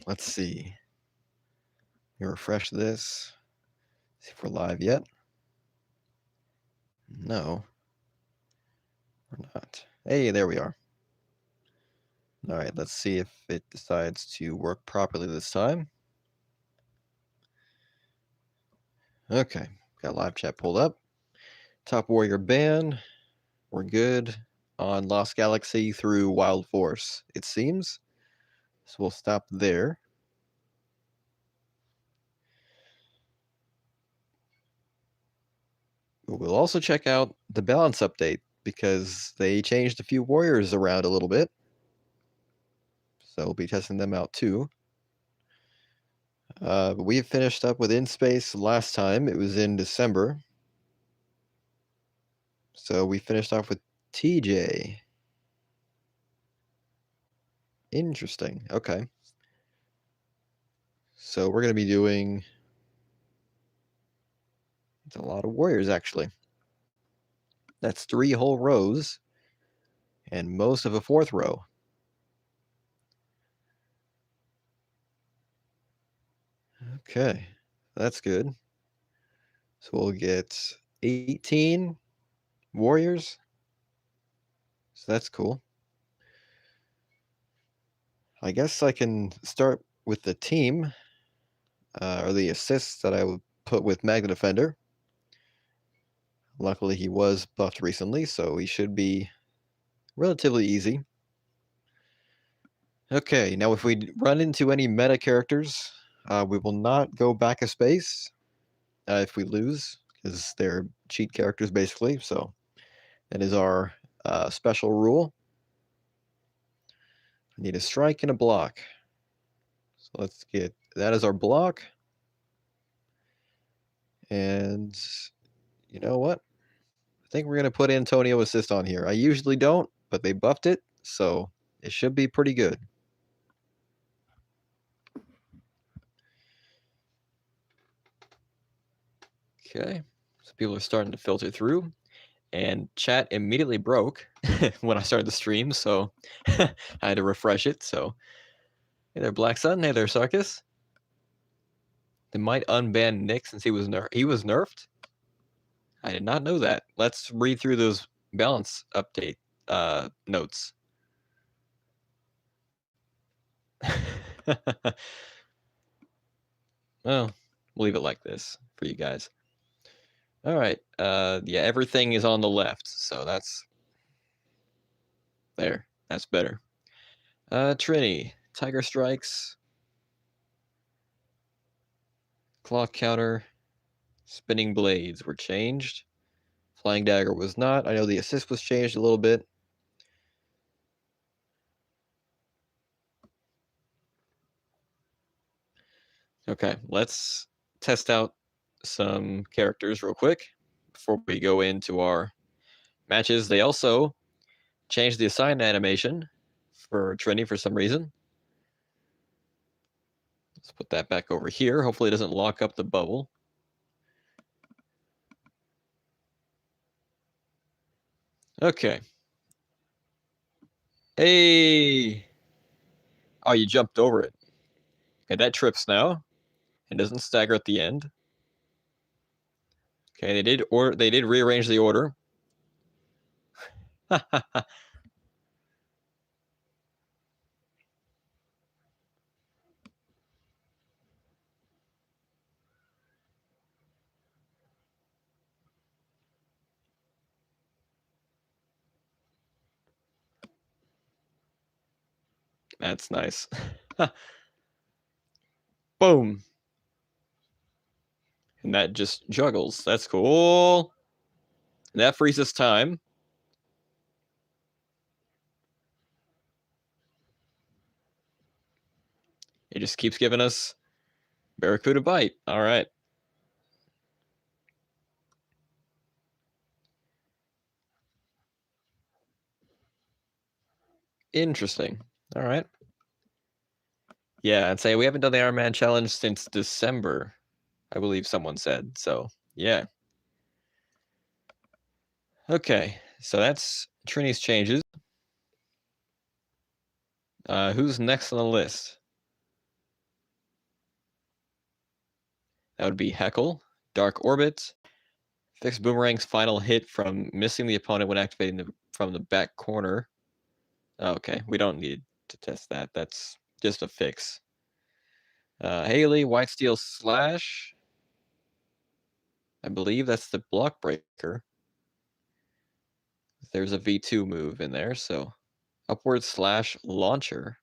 Let's see. Let me refresh this. See if we're live yet. No, we're not. Hey, there we are. All right, let's see if it decides to work properly this time. Okay, got live chat pulled up. Top Warrior ban. We're good on Lost Galaxy through Wild Force, it seems. So we'll stop there. We'll also check out the balance update because they changed a few warriors around a little bit. So we'll be testing them out too. We finished up with In Space last time. It was in December. So we finished off with TJ. Interesting. Okay. So we're going to be doing... It's a lot of warriors, actually. That's 3 whole rows and most of a 4th row. Okay, that's good. So we'll get 18 warriors. So that's cool. I guess I can start with the team, or the assists that I would put with Magna Defender. Luckily, he was buffed recently, so he should be relatively easy. Okay, now if we run into any meta characters, we will not go back a space if we lose, because they're cheat characters basically, so that is our special rule. I need a strike and a block. So let's get that as our block. And you know what? I think we're going to put Antonio Assist on here. I usually don't, but they buffed it, so it should be pretty good. Okay, so people are starting to filter through, and chat immediately broke when I started the stream, so I had to refresh it. So, hey there, Black Sun. Hey there, Sarkis. They might unban Nick since he was nerfed. I did not know that. Let's read through those balance update notes. Well, we'll leave it like this for you guys. All right. Yeah, everything is on the left, so that's there. That's better. Trini, Tiger Strikes, Clock Counter, Spinning Blades were changed. Flying Dagger was not. I know the assist was changed a little bit. Okay, let's test out some characters real quick before we go into our matches. They also changed the assign animation for Trini for some reason. Let's put that back over here. Hopefully it doesn't lock up the bubble. Okay. Hey! Oh, you jumped over it. Okay, that trips now. It doesn't stagger at the end. Okay, they did rearrange the order. That's nice. Boom. And that just juggles. That's cool. And that freezes time. It just keeps giving us Barracuda Bite. All right. Interesting. All right. Yeah, I'd say we haven't done the Ironman challenge since December, I believe someone said. So, yeah. Okay, so that's Trini's changes. Who's next on the list? That would be Heckle, Dark Orbit. Fix Boomerang's final hit from missing the opponent when activating from the back corner. Okay, we don't need to test that. That's just a fix. Haley, White Steel Slash. I believe that's the block breaker. There's a V2 move in there, so Upward Slash Launcher.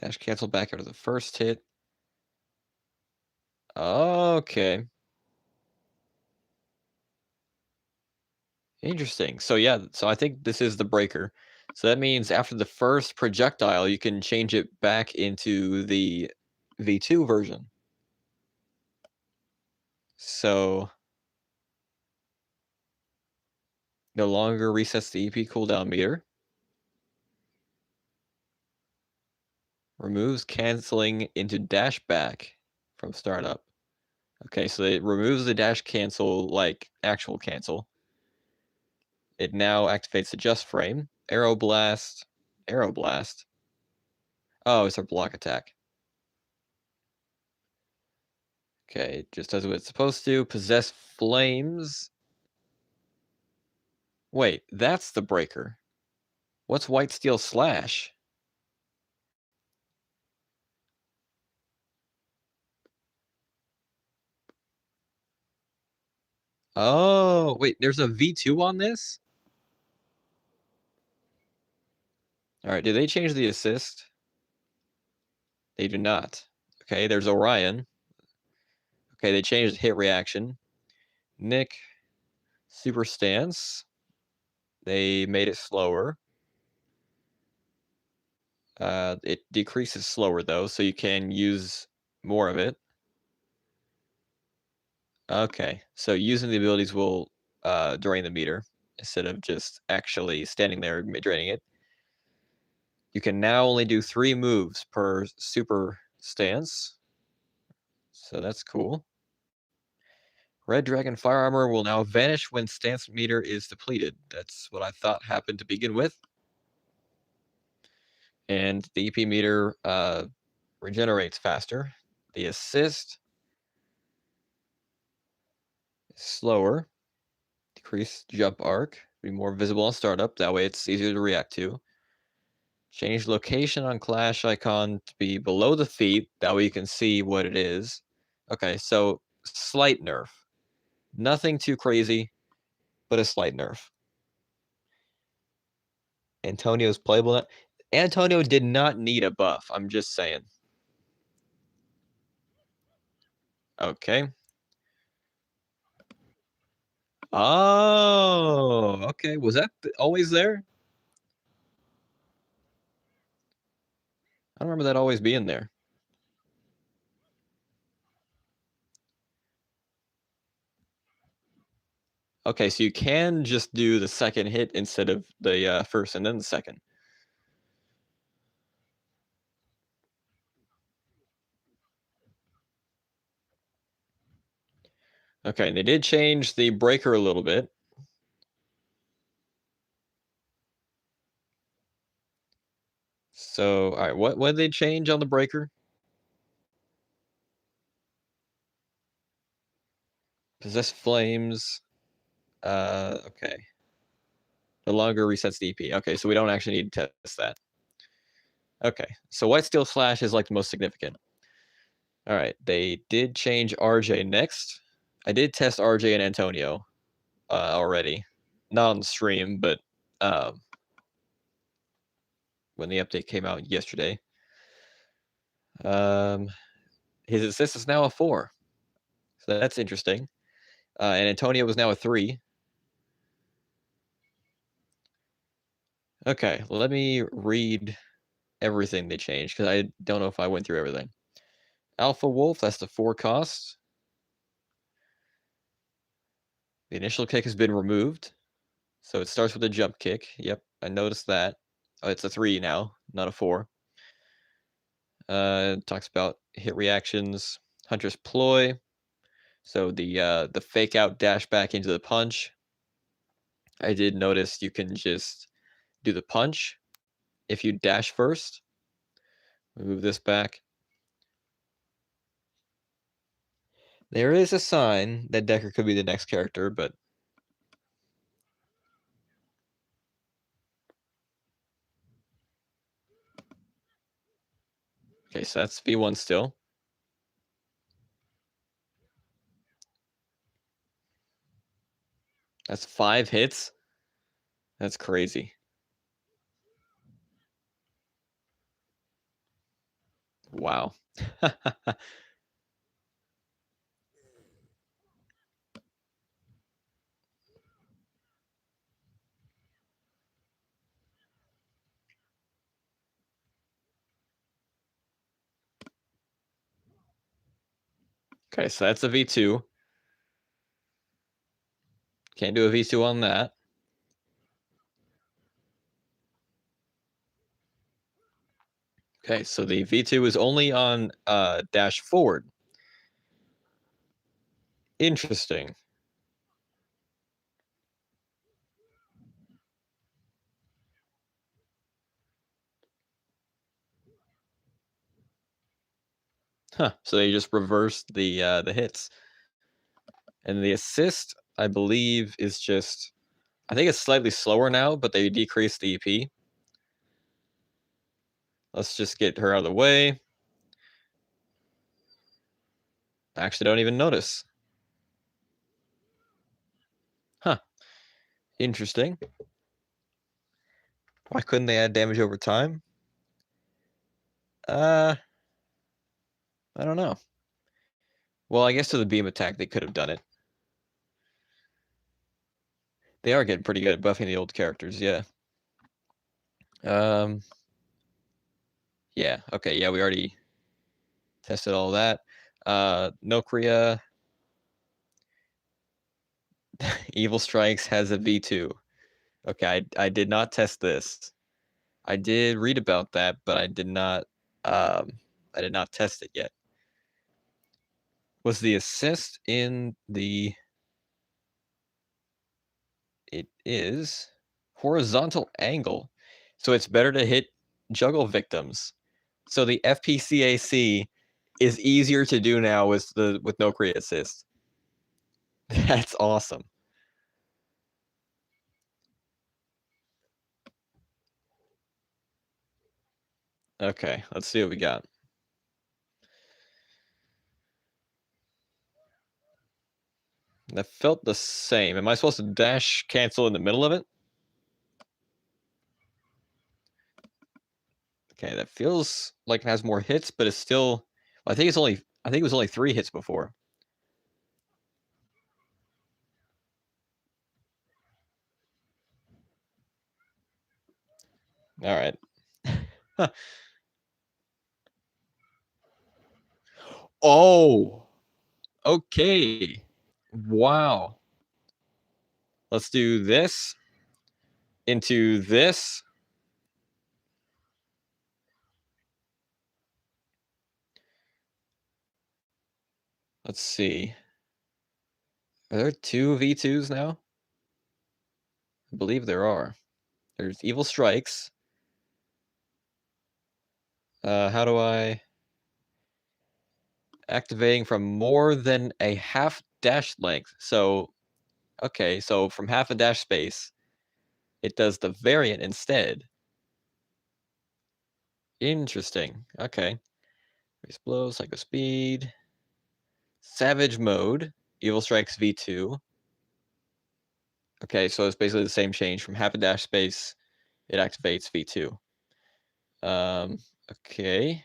Dash cancel back after the first hit. Okay. Interesting. So yeah, so I think this is the breaker. So that means after the first projectile, you can change it back into the V2 version. So no longer resets the EP cooldown meter. Removes canceling into dash back from startup. Okay, so it removes the dash cancel like actual cancel. It now activates the just frame. Arrow Blast. Arrow Blast. Oh, it's a block attack. Okay, it just does what it's supposed to. Possess Flames. Wait, that's the breaker. What's White Steel Slash? Oh, wait, there's a V2 on this? All right, did they change the assist? They do not. Okay, there's Orion. Okay, they changed hit reaction. Nick, Super Stance. They made it slower. It decreases slower, though, so you can use more of it. Okay, so using the abilities will drain the meter instead of just actually standing there draining it. You can now only do 3 moves per super stance, so that's cool. Red Dragon Fire Armor will now vanish when stance meter is depleted. That's what I thought happened to begin with. And the EP meter regenerates faster. The assist is slower. Decrease jump arc. Be more visible on startup. That way it's easier to react to. Change location on Clash icon to be below the feet. That way you can see what it is. Okay, so slight nerf. Nothing too crazy, but a slight nerf. Antonio's playable. Antonio did not need a buff. I'm just saying. Okay. Oh, okay. Was that always there? I don't remember that always being there. Okay, so you can just do the second hit instead of the first and then the second. Okay, they did change the breaker a little bit. So, all right, what did they change on the breaker? Possess flames. Okay. No longer resets the EP. Okay, so we don't actually need to test that. Okay, so White Steel Slash is like the most significant. All right, they did change RJ next. I did test RJ and Antonio already, not on the stream, but when the update came out yesterday. His assist is now a 4, so that's interesting. And Antonio was now a 3. Okay, let me read everything they changed because I don't know if I went through everything. Alpha Wolf, that's the 4 cost. The initial kick has been removed, so it starts with a jump kick. Yep, I noticed that. Oh, it's a 3 now, not a 4. Talks about hit reactions, Hunter's Ploy. So the fake out dash back into the punch. I did notice you can just do the punch if you dash first. Move this back. There is a sign that Decker could be the next character, but okay, so that's V1 still. That's 5 hits. That's crazy. Wow. Okay, so that's a V2. Can't do a V2 on that. Okay, so the V2 is only on dash forward. Interesting. Huh. So they just reversed the hits. And the assist, I believe, is just I think it's slightly slower now, but they decreased the EP. Let's just get her out of the way. I actually don't even notice. Huh. Interesting. Why couldn't they add damage over time? Uh, I don't know. Well, I guess to the beam attack they could have done it. They are getting pretty good at buffing the old characters, yeah. Um, yeah, okay, yeah, we already tested all that. Nokria Evil Strikes has a V2. Okay, I did not test this. I did read about that, but I did not test it yet. Was the assist in the it is horizontal angle. So it's better to hit juggle victims. So the FPCAC is easier to do now with no create assist. That's awesome. Okay, let's see what we got. That felt the same. Am I supposed to dash cancel in the middle of it? Okay, that feels like it has more hits, but it's still. I think it was only 3 hits before. All right. Oh, okay. Wow. Let's do this into this. Let's see. Are there 2 V2s now? I believe there are. There's Evil Strikes. How do I activating from more than a half dash length? So, okay, so from half a dash space, it does the variant instead. Interesting. Okay. Race blow, psycho speed, savage mode, Evil Strikes V2. Okay, so it's basically the same change from half a dash space. It activates V2. Um, okay.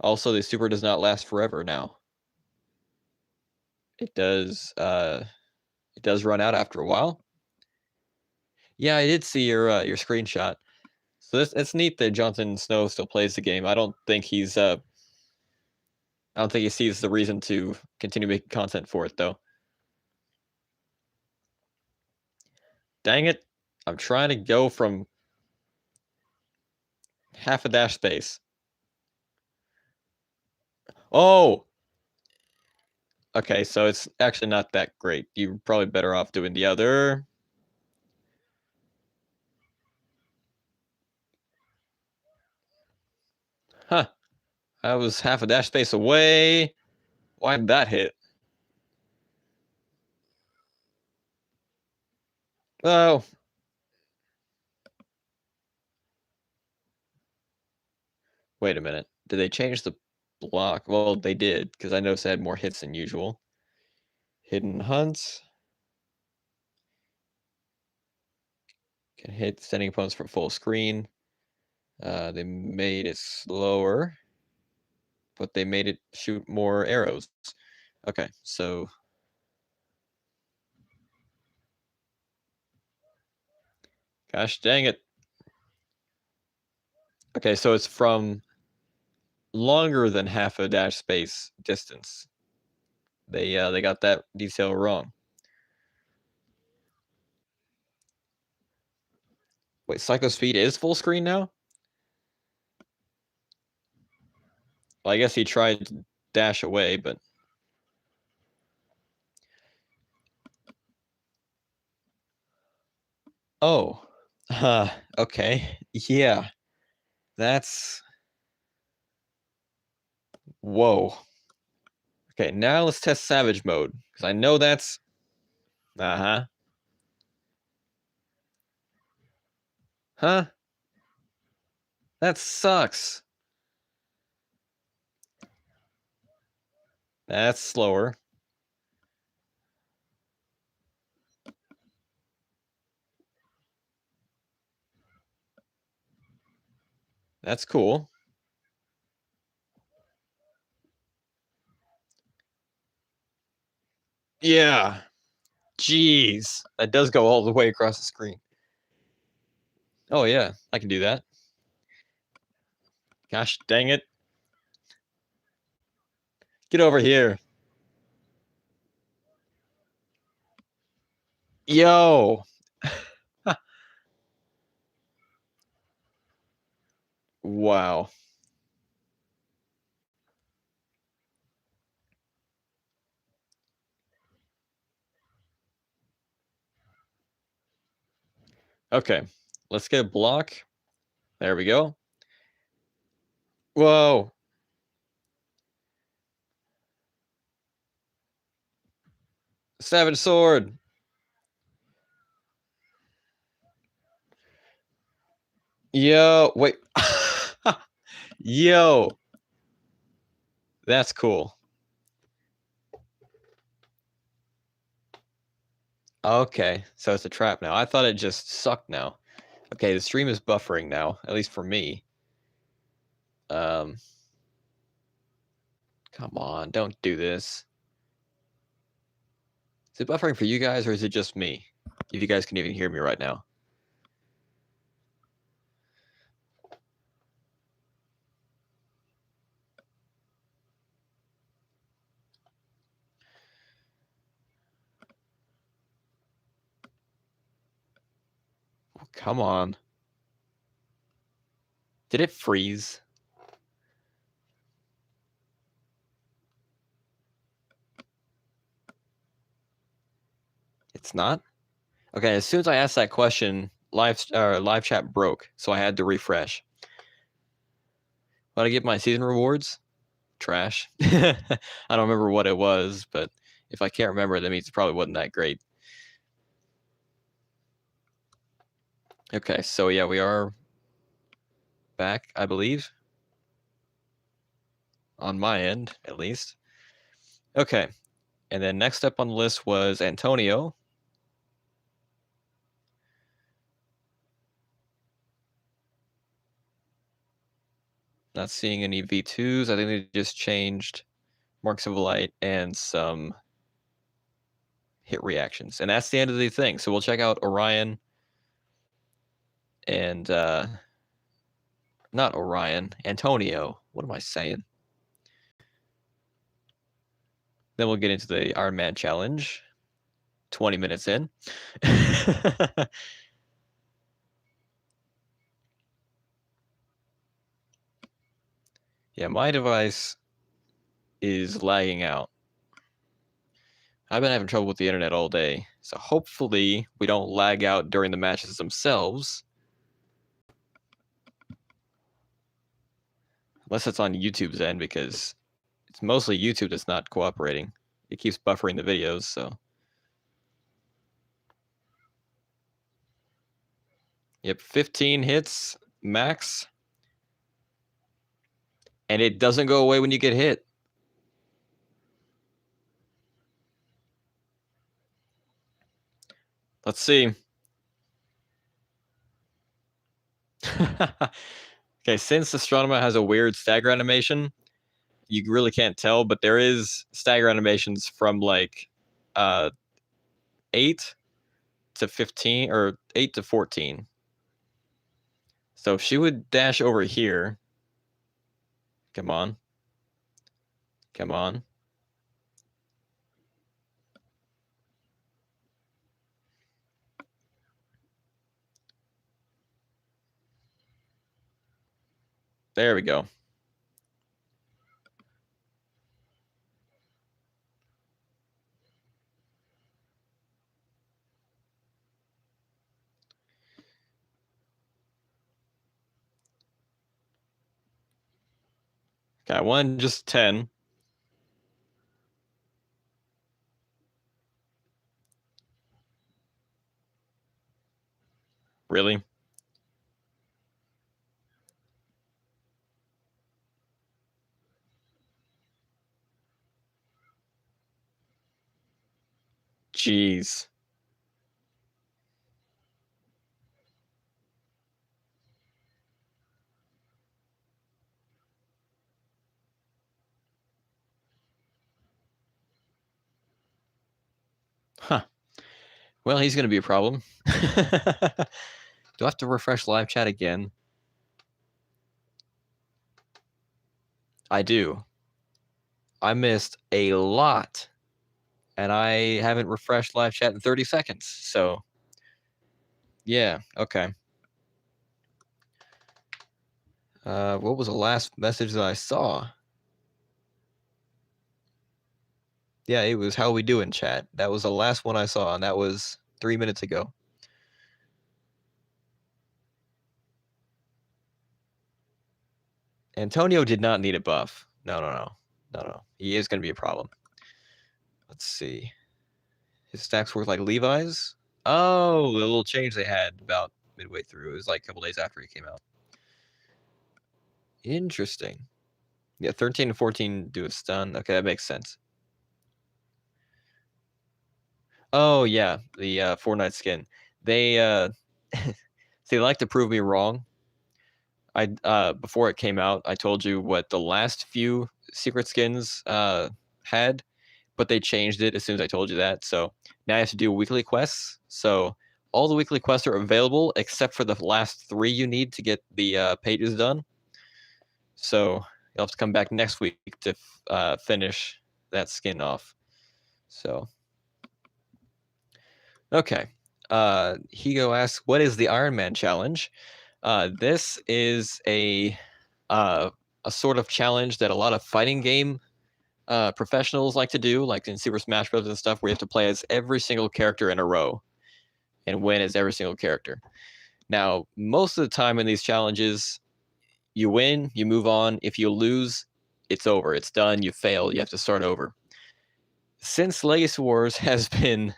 Also, the super does not last forever now. It does run out after a while. Yeah, I did see your screenshot. So it's neat that Jonathan Snow still plays the game. I don't think he sees the reason to continue making content for it though. Dang it. I'm trying to go from half a dash space. Oh, okay, so it's actually not that great. You're probably better off doing the other. Huh. I was half a dash space away. Why did that hit? Oh. Wait a minute. Did they change the block? Well, they did, because I noticed I had more hits than usual. Hidden hunts. Can hit sending opponents for full screen. They made it slower, but they made it shoot more arrows. Okay, so gosh dang it. Okay, so it's from longer than half a dash space distance. They got that detail wrong. Wait, Psycho Speed is full screen now? Well, I guess he tried to dash away, but oh. Okay. Yeah. That's whoa. Okay, now let's test Savage mode, because I know that's uh-huh. Huh? That sucks. That's slower. That's cool. Yeah. Jeez. That does go all the way across the screen. Oh yeah, I can do that. Gosh dang it. Get over here. Yo. Wow. Okay. Let's get a block. There we go. Whoa. Savage sword. Yo, wait. Yo. That's cool. Okay, so it's a trap now. I thought it just sucked now. Okay, the stream is buffering now, at least for me. Come on, don't do this. Is it buffering for you guys, or is it just me? If you guys can even hear me right now. Oh, come on. Did it freeze? It's not? Okay, as soon as I asked that question, live chat broke, so I had to refresh. But I get my season rewards? Trash. I don't remember what it was, but if I can't remember, that means it probably wasn't that great. Okay, so yeah, we are back, I believe. On my end, at least. Okay, and then next up on the list was Antonio. Not seeing any V2s. I think they just changed Marks of Light and some hit reactions. And that's the end of the thing. So we'll check out Orion and not Orion, Antonio. What am I saying? Then we'll get into the Ironman challenge. 20 minutes in. Yeah, my device is lagging out. I've been having trouble with the internet all day, so hopefully we don't lag out during the matches themselves. Unless it's on YouTube's end, because It's mostly YouTube that's not cooperating. It keeps buffering the videos, so. Yep, 15 hits max. And it doesn't go away when you get hit. Let's see. Okay, since Astronema has a weird stagger animation, you really can't tell, but there is stagger animations from like 8 to 15 or 8 to 14. So if she would dash over here, come on. Come on. There we go. Okay, I won just 10. Really? Jeez. Huh. Well, he's going to be a problem. Do I have to refresh live chat again? I do. I missed a lot. And I haven't refreshed live chat in 30 seconds. So, yeah, okay. What was the last message that I saw? Yeah, it was how we doing, chat. That was the last one I saw, and that was 3 minutes ago. Antonio did not need a buff. No. He is going to be a problem. Let's see. His stacks work like Levi's? Oh, the little change they had about midway through. It was like a couple days after he came out. Interesting. Yeah, 13 and 14 do a stun. Okay, that makes sense. Oh, yeah, the Fortnite skin. They they like to prove me wrong. I before it came out, I told you what the last few secret skins had, but they changed it as soon as I told you that. So now I have to do weekly quests. So all the weekly quests are available except for the last 3 you need to get the pages done. So you'll have to come back next week to finish that skin off. So okay. Higo asks, what is the Ironman challenge? This is a sort of challenge that a lot of fighting game professionals like to do, like in Super Smash Bros. And stuff, where you have to play as every single character in a row and win as every single character. Now, most of the time in these challenges, you win, you move on. If you lose, it's over. It's done. You fail. You have to start over. Since Legacy Wars has been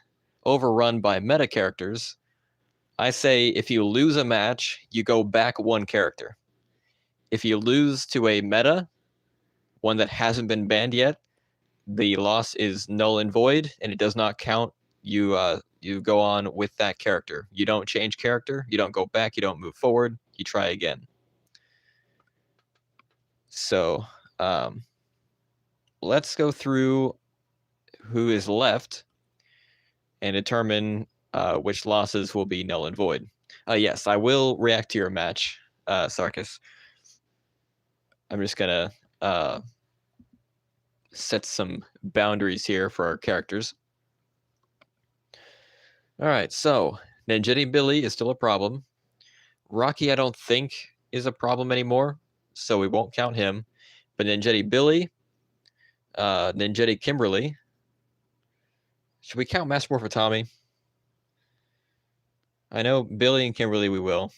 overrun by meta characters, I say if you lose a match, you go back 1 character. If you lose to a meta, one that hasn't been banned yet, the loss is null and void, and it does not count. You go on with that character. You don't change character. You don't go back. You don't move forward. You try again. So let's go through who is left and determine which losses will be null and void. Yes, I will react to your match, Sarkis. I'm just gonna set some boundaries here for our characters. All right, so Ninjetti Billy is still a problem. Rocky, I don't think, is a problem anymore, so we won't count him. But Ninjetti Billy, Ninjetti Kimberly. Should we count Master Morph for Tommy? I know Billy and Kimberly we will.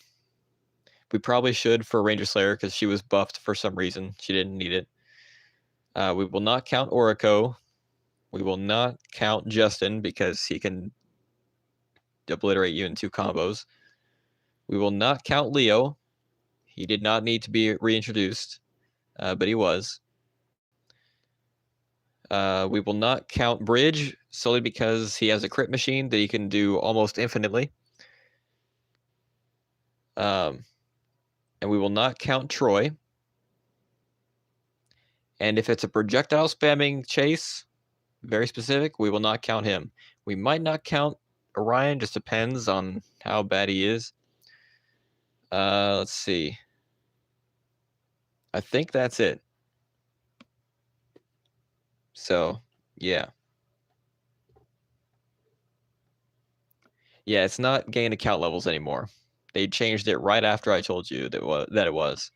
We probably should for Ranger Slayer because she was buffed for some reason. She didn't need it. We will not count Orico. We will not count Justin because he can obliterate you in 2 combos. We will not count Leo. He did not need to be reintroduced, but he was. We will not count Bridge solely because he has a crit machine that he can do almost infinitely. And we will not count Troy. And if it's a projectile spamming chase, very specific, we will not count him. We might not count Orion, just depends on how bad he is. Let's see. I think that's it. So, yeah. Yeah, it's not gain account levels anymore. They changed it right after I told you that it was.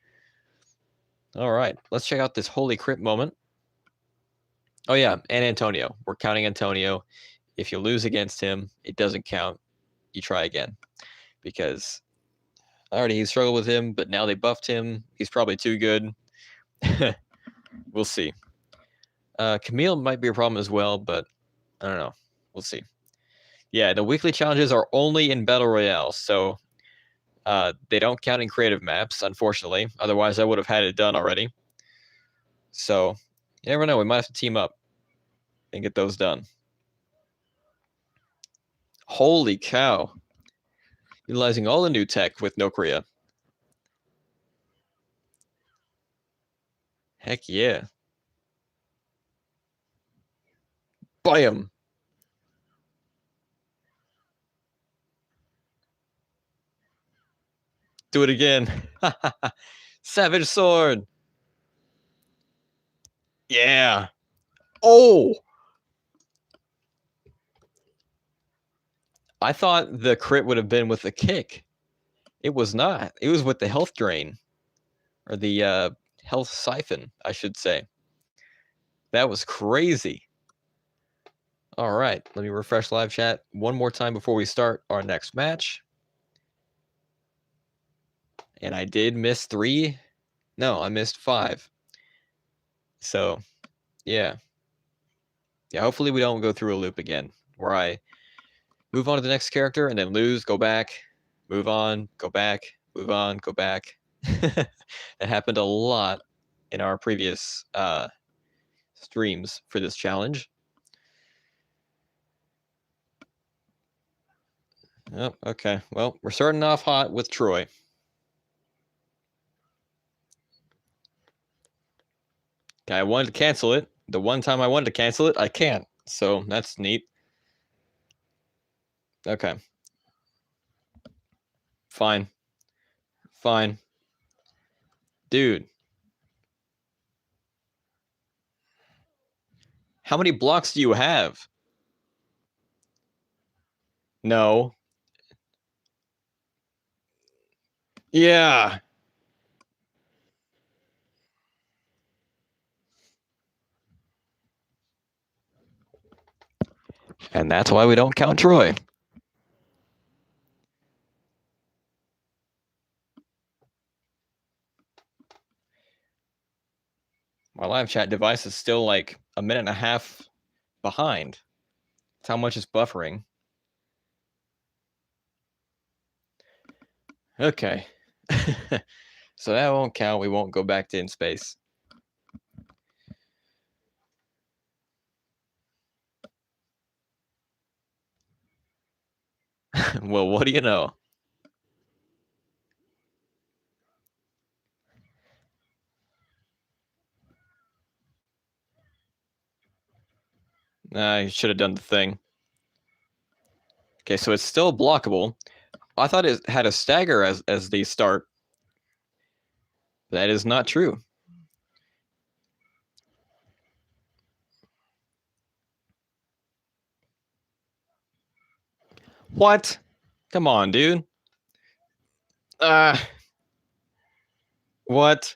All right, let's check out this holy crit moment. Oh yeah, and Antonio. We're counting Antonio. If you lose against him, it doesn't count. You try again. Because already he struggled with him, but now they buffed him. He's probably too good. We'll see. Camille might be a problem as well, but I don't know. We'll see. Yeah, the weekly challenges are only in Battle Royale, so they don't count in creative maps, unfortunately. Otherwise, I would have had it done already. So, you never know. We might have to team up and get those done. Holy cow. Utilizing all the new tech with no Korea. Heck yeah. Bam. Do it again. Savage Sword. Yeah. Oh. I thought the crit would have been with the kick. It was not. It was with the health drain. Or the health siphon, I should say. That was crazy. All right. Let me refresh live chat one more time before we start our next match. And I did miss 3. No, I missed 5. So, yeah. Yeah, hopefully we don't go through a loop again where I move on to the next character and then lose, go back, move on, go back, move on, go back. That happened a lot in our previous streams for this challenge. Oh, okay. Well, we're starting off hot with Troy. Okay, I wanted to cancel it. The one time I wanted to cancel it, I can't. So that's neat. Okay. Fine. Fine. Dude. How many blocks do you have? No. Yeah. And that's why we don't count Troy. My live chat device is still like a minute and a half behind. That's how much it's buffering. Okay. So that won't count. We won't go back to in space. Well, what do you know? I should have done the thing. Okay, so it's still blockable. I thought it had a stagger as the start. That is not true. What? Come on, dude. What?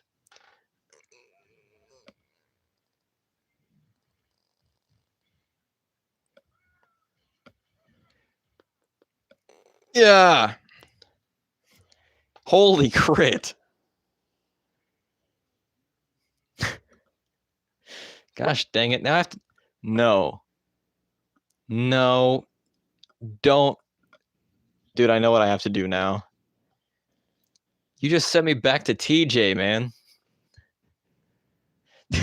Yeah. Holy crit. Gosh dang it. Now I have to... No. No. Don't. Dude, I know what I have to do now. You just sent me back to TJ, man. Do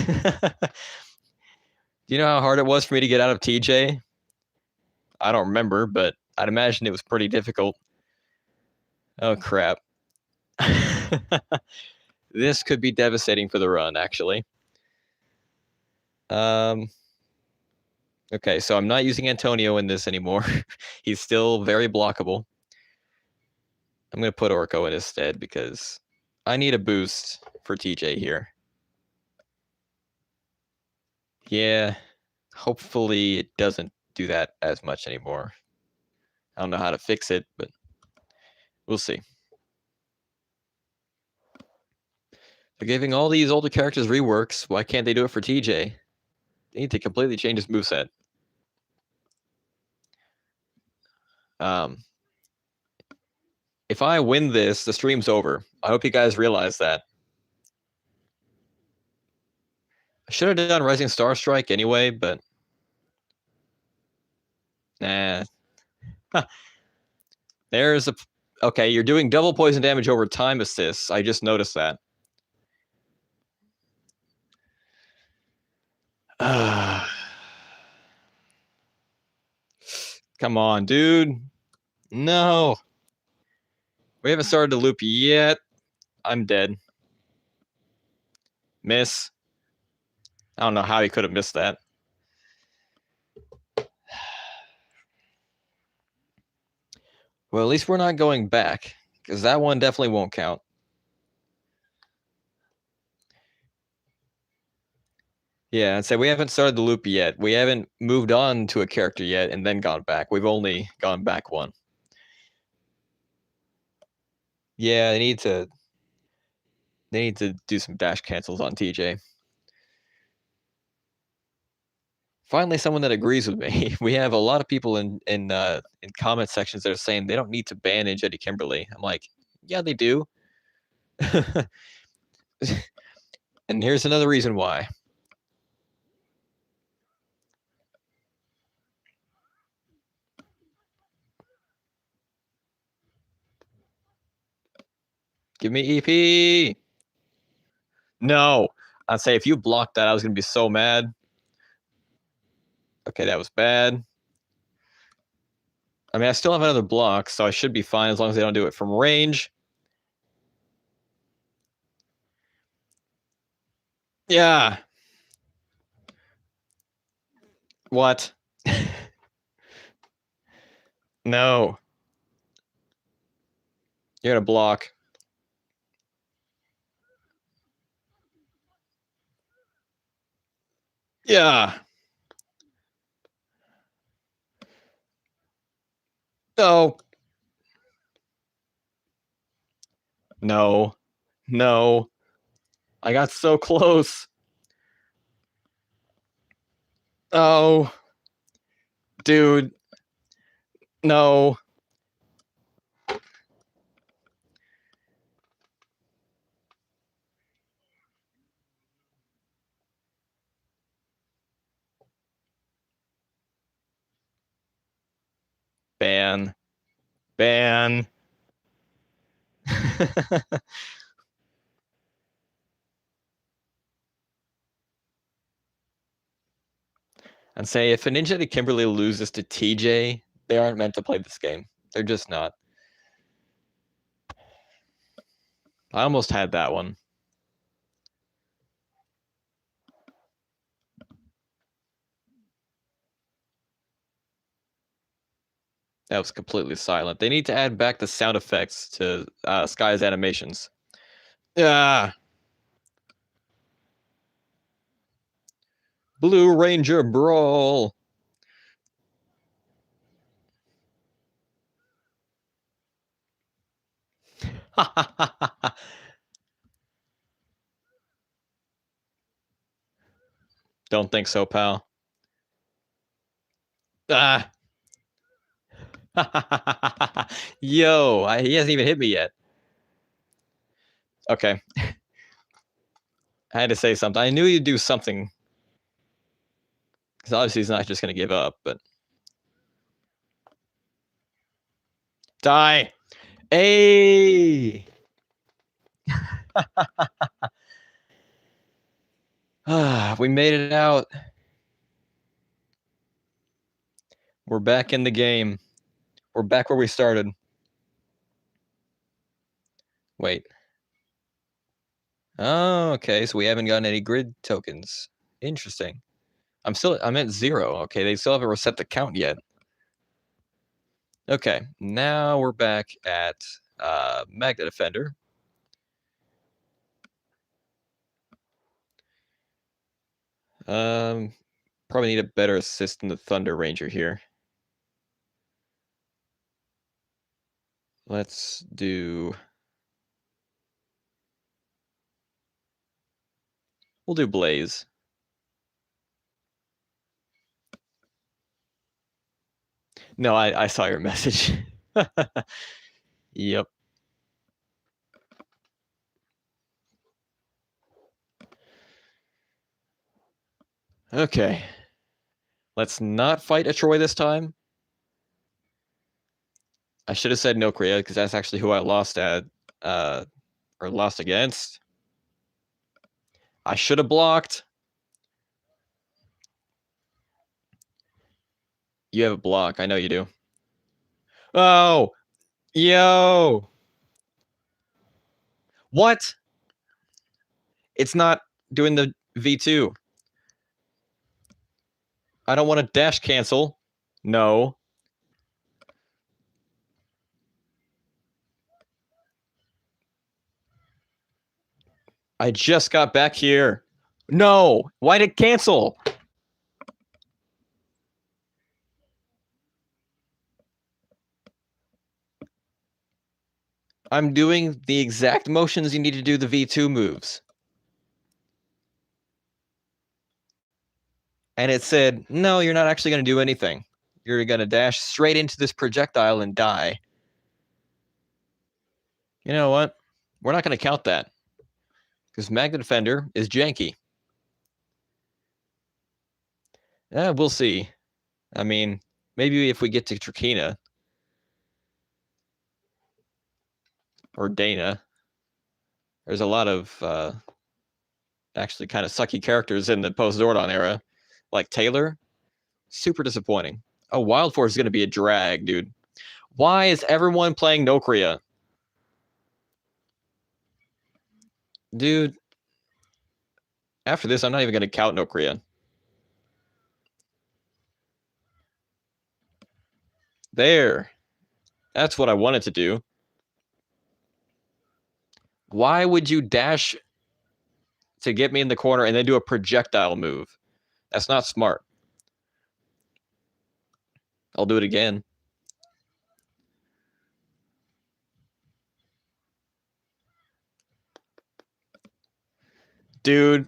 you know how hard it was for me to get out of TJ? I don't remember, but I'd imagine it was pretty difficult. Oh, crap. This could be devastating for the run, actually. Okay, so I'm not using Antonio in this anymore. He's still very blockable. I'm going to put Orko in his stead because I need a boost for TJ here. Yeah, hopefully it doesn't do that as much anymore. I don't know how to fix it, but we'll see. They're giving all these older characters reworks. Why can't they do it for TJ? They need to completely change his moveset. If I win this, the stream's over. I hope you guys realize that. I should have done Rising Star Strike anyway, but nah. There's a... Okay, you're doing double poison damage over time assists. I just noticed that. Come on, dude. No. We haven't started the loop yet. I'm dead. Miss. I don't know how he could have missed that. Well, at least we're not going back, because that one definitely won't count. Yeah, I'd say we haven't started the loop yet. We haven't moved on to a character yet and then gone back. We've only gone back one. Yeah, they need to do some dash cancels on TJ. Finally, someone that agrees with me. We have a lot of people in comment sections that are saying they don't need to ban Eddie Kimberly. I'm like, yeah, they do. And here's another reason why. Give me EP. No. I'd say if you blocked that, I was going to be so mad. Okay, that was bad. I mean, I still have another block, so I should be fine as long as they don't do it from range. Yeah. What? No. You're going to block. Yeah. Oh. No. No. I got so close. Oh. Dude. No. Ban. Ban. And say if a Ninja Kimberly loses to TJ, they aren't meant to play this game. They're just not. I almost had that one. That was completely silent. They need to add back the sound effects to Sky's animations. Yeah. Blue Ranger Brawl. Don't think so, pal. Ah. Yo, he hasn't even hit me yet. Okay. I had to say something. I knew you'd do something. Because obviously he's not just going to give up, but... Die! Hey! We made it out. We're back in the game. We're back where we started. Wait. Oh, okay. So we haven't gotten any grid tokens. Interesting. I'm at 0. Okay, they still haven't reset the count yet. Okay, now we're back at Magnet Defender. Probably need a better assist than the Thunder Ranger here. Let's do... We'll do Blaze. No, I saw your message. Yep. Okay. Let's not fight a Troy this time. I should have said no Korea because that's actually who I lost at, or lost against. I should have blocked. You have a block. I know you do. Oh, yo. What? It's not doing the V2. I don't want to dash cancel. No. I just got back here. No. Why did it cancel? I'm doing the exact motions you need to do the V2 moves. And it said, no, you're not actually going to do anything. You're going to dash straight into this projectile and die. You know what? We're not going to count that. Because Magnet Defender is janky. We'll see. I mean, maybe if we get to Trakina. Or Dana. There's a lot of actually kind of sucky characters in the Post-Zordon era. Like Taylor. Super disappointing. Oh, Wild Force is going to be a drag, dude. Why is everyone playing Nokria? Dude. After this, I'm not even going to count Nokria. There. That's what I wanted to do. Why would you dash to get me in the corner and then do a projectile move? That's not smart. I'll do it again. Dude.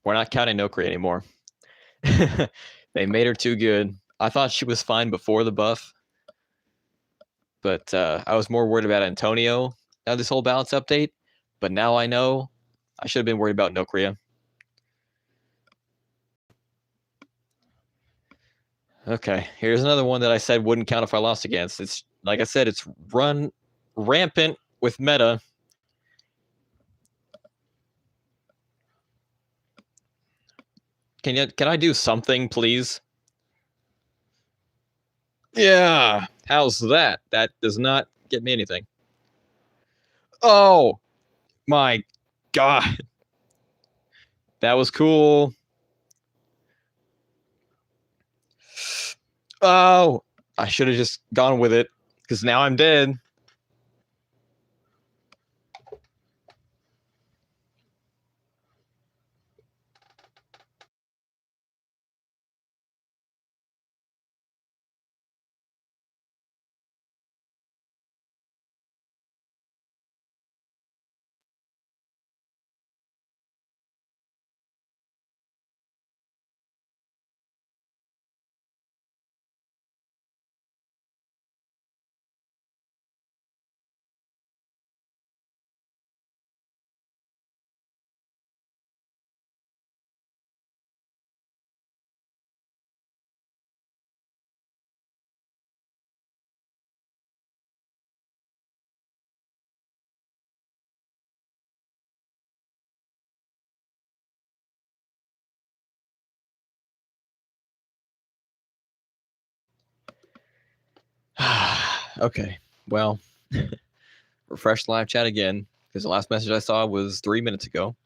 We're not counting Nokri anymore. They made her too good. I thought she was fine before the buff. But I was more worried about Antonio now this whole balance update. But now I know I should have been worried about Nokria. Okay, here's another one that I said wouldn't count if I lost against. It's like I said, it's run rampant with meta. Can I do something, please? Yeah. How's that? That does not get me anything. Oh my god. That was cool. Oh, I should have just gone with it because now I'm dead. Okay, well, refresh live chat again, because the last message I saw was 3 minutes ago.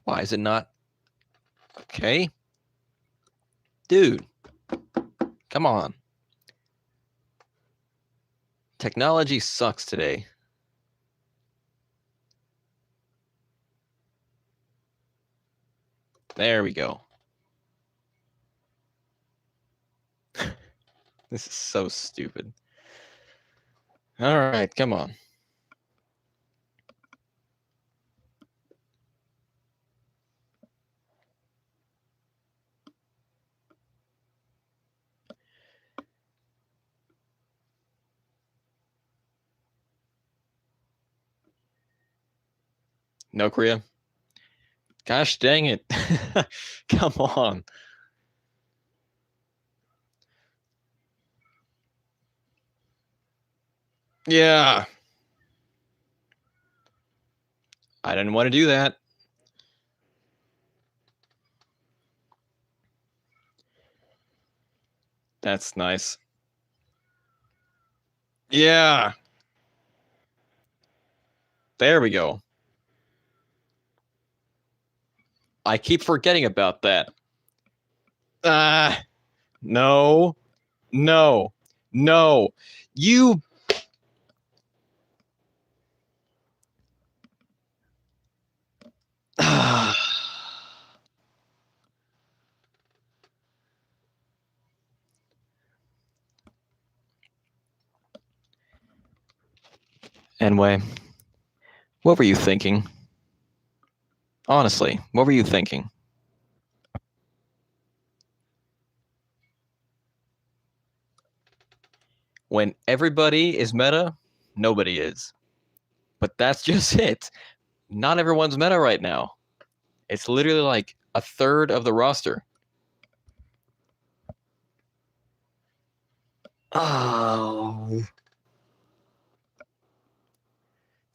Why is it not? Okay. Dude, come on. Technology sucks today. There we go. This is so stupid. All right, come on. No Korea? Gosh dang it. Come on. Yeah. I didn't want to do that. That's nice. Yeah. There we go. I keep forgetting about that. No. No. No. You. Anyway, what were you thinking? Honestly, what were you thinking? When everybody is meta, nobody is. But that's just it. Not everyone's meta right now. It's literally like a third of the roster. Oh.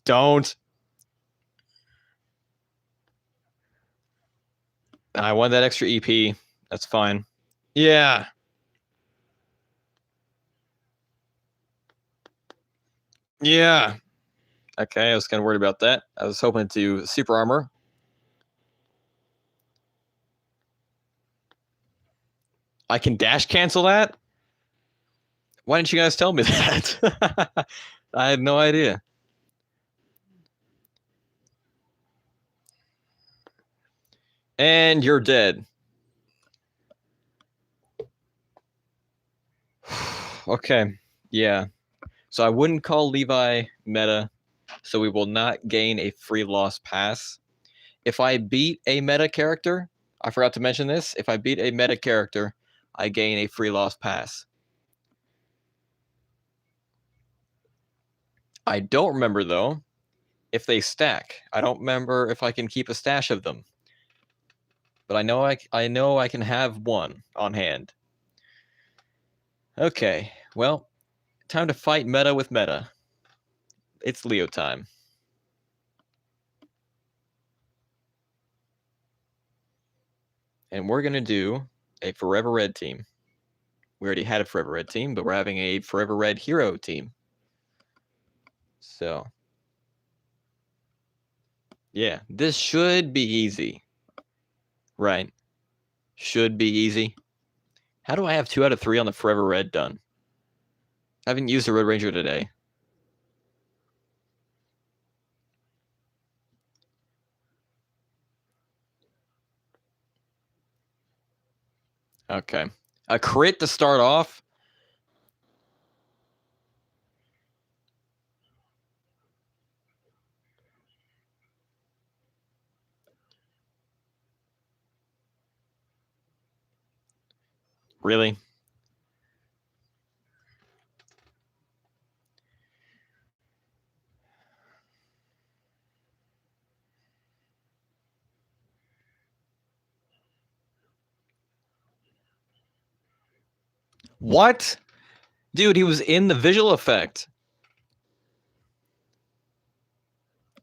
Don't. I want that extra EP. That's fine. Yeah. Yeah. Okay, I was kind of worried about that. I was hoping to super armor. I can dash cancel that? Why didn't you guys tell me that? I had no idea. And you're dead. Okay. Yeah. So I wouldn't call Levi meta, so we will not gain a free loss pass. If I beat a meta character, I forgot to mention this. If I beat a meta character, I gain a free loss pass. I don't remember though if they stack. I don't remember if I can keep a stash of them. But I know I can have one on hand. Okay, well, time to fight meta with meta. It's Leo time. And we're gonna do a Forever Red team. We already had a Forever Red team, but we're having a Forever Red Hero team. So, yeah, this should be easy. Right. Should be easy. How do I have 2 out of 3 on the Forever Red done? I haven't used a Red Ranger today. Okay. A crit to start off? Really? What? Dude, he was in the visual effect.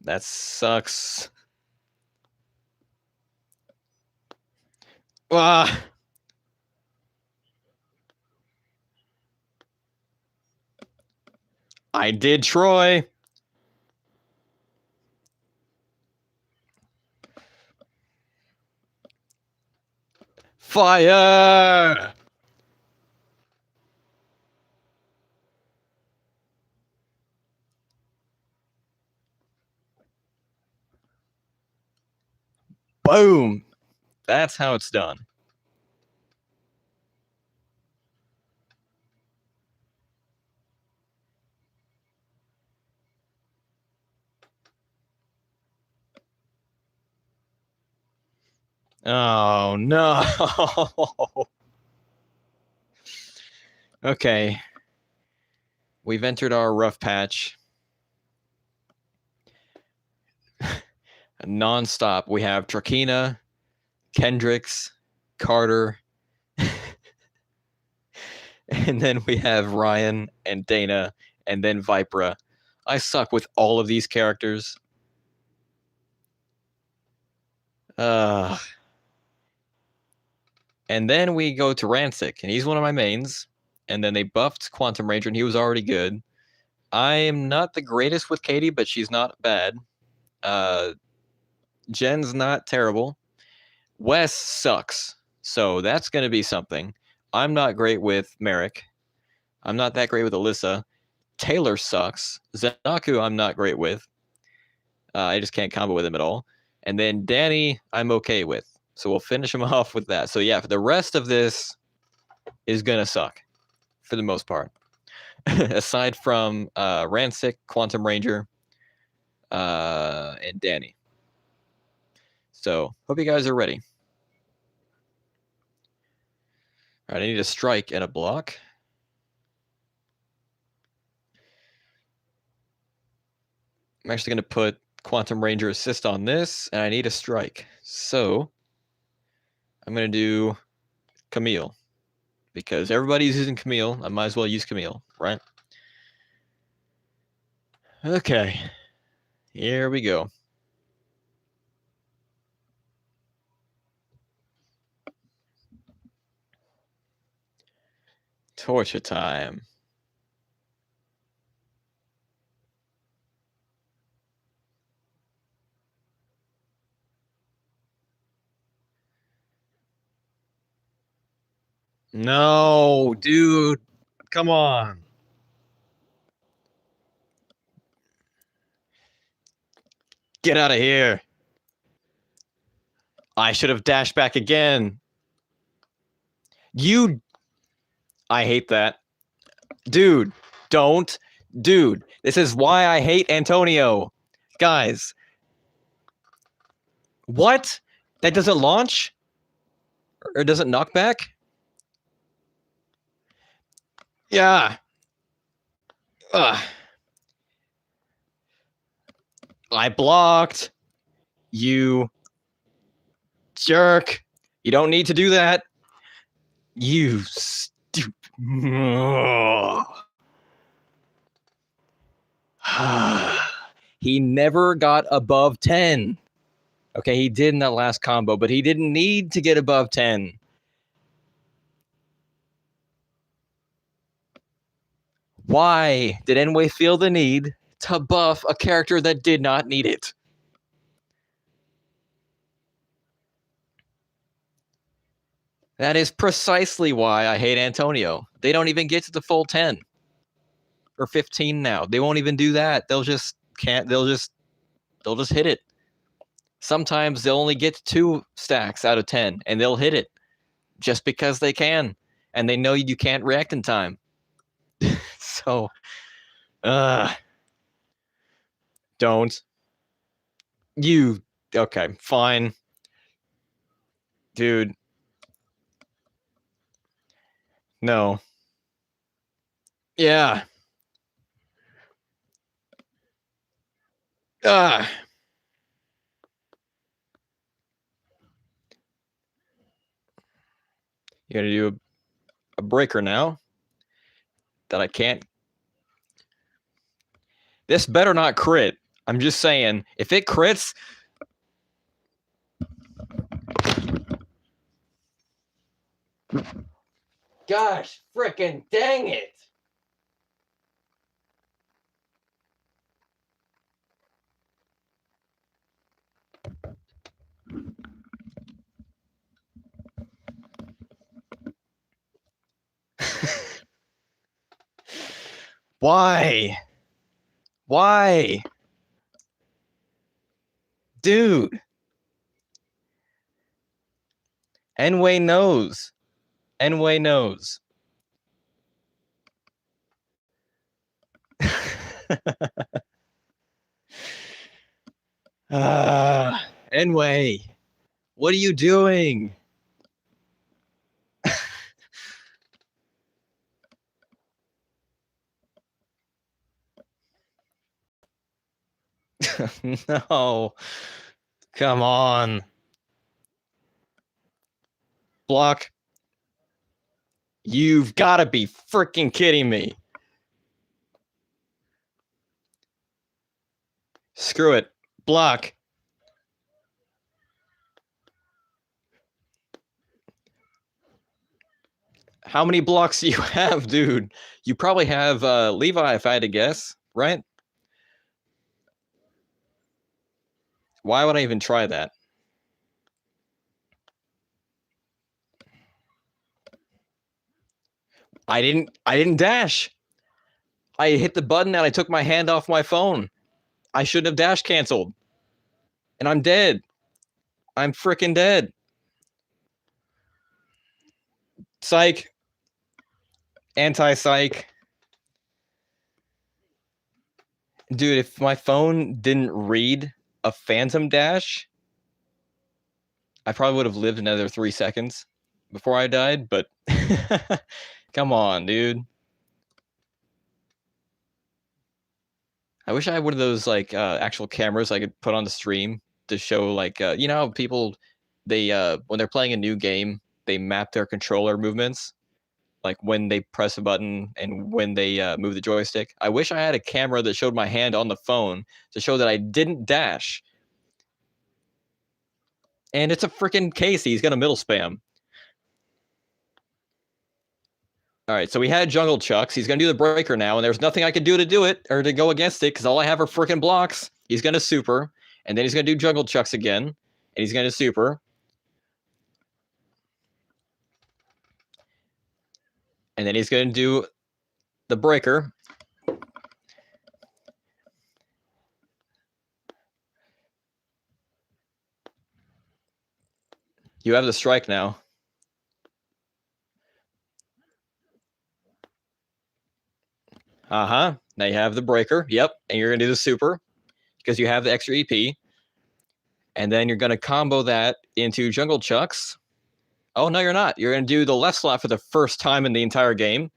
That sucks. Ah. I did Troy. Fire! Boom. That's how it's done. Oh, no. Okay. We've entered our rough patch. Non-stop. We have Trakina, Kendricks, Carter, and then we have Ryan and Dana, and then Vipra. I suck with all of these characters. And then we go to Rancic, and he's one of my mains. And then they buffed Quantum Ranger, and he was already good. I am not the greatest with Katie, but she's not bad. Jen's not terrible. Wes sucks, so that's going to be something. I'm not great with Merrick. I'm not that great with Alyssa. Taylor sucks. Zenaku, I'm not great with. I just can't combo with him at all. And then Danny, I'm okay with. So we'll finish him off with that. So yeah, for the rest of this is going to suck for the most part. Aside from Rancic, Quantum Ranger, and Danny. So hope you guys are ready. All right, I need a strike and a block. I'm actually going to put Quantum Ranger assist on this, and I need a strike. So I'm going to do Camille. Because everybody's using Camille, I might as well use Camille, right? Okay. Here we go. Torture time. No, dude. Come on. Get out of here. I should have dashed back again. I hate that. Dude, don't. Dude, this is why I hate Antonio. Guys. What? That doesn't launch? Or doesn't knock back? Yeah. Ugh. I blocked. You jerk. You don't need to do that. You stupid. He never got above 10. Okay, he did in that last combo, but he didn't need to get above 10. Why did Enway feel the need to buff a character that did not need it? That is precisely why I hate Antonio. They don't even get to the full 10 or 15 now. They won't even do that. They'll just hit it. Sometimes they'll only get 2 stacks out of 10 and they'll hit it just because they can. And they know you can't react in time. So, don't. Okay, fine. Dude. No. Yeah. You gotta do a breaker now that I can't. This better not crit. I'm just saying, if it crits. Gosh, frickin' dang it. Why? Why? Dude. Enway knows. Enway knows. Enway, what are you doing? No. Come on. Block. You've got to be freaking kidding me. Screw it. Block. How many blocks do you have, dude? You probably have Levi, if I had to guess, right? Why would I even try that? I didn't dash. I hit the button and I took my hand off my phone. I shouldn't have dash canceled. And I'm dead. I'm freaking dead. Psych. Anti-psych. Dude, if my phone didn't read a phantom dash, I probably would have lived another 3 seconds before I died, but come on, dude. I wish I had one of those like actual cameras I could put on the stream to show like you know how people they when they're playing a new game, they map their controller movements, like when they press a button and when they move the joystick. I wish I had a camera that showed my hand on the phone to show that I didn't dash. And it's a freaking Casey. He's got a middle spam. All right, so we had Jungle Chucks. He's going to do the breaker now, and there's nothing I can do to do it or to go against it because all I have are freaking blocks. He's going to super, and then he's going to do Jungle Chucks again, and he's going to super. And then he's going to do the breaker. You have the strike now. Uh-huh. Now you have the breaker. Yep. And you're going to do the super because you have the extra EP. And then you're going to combo that into Jungle Chucks. Oh, no, you're not. You're going to do the left slot for the first time in the entire game.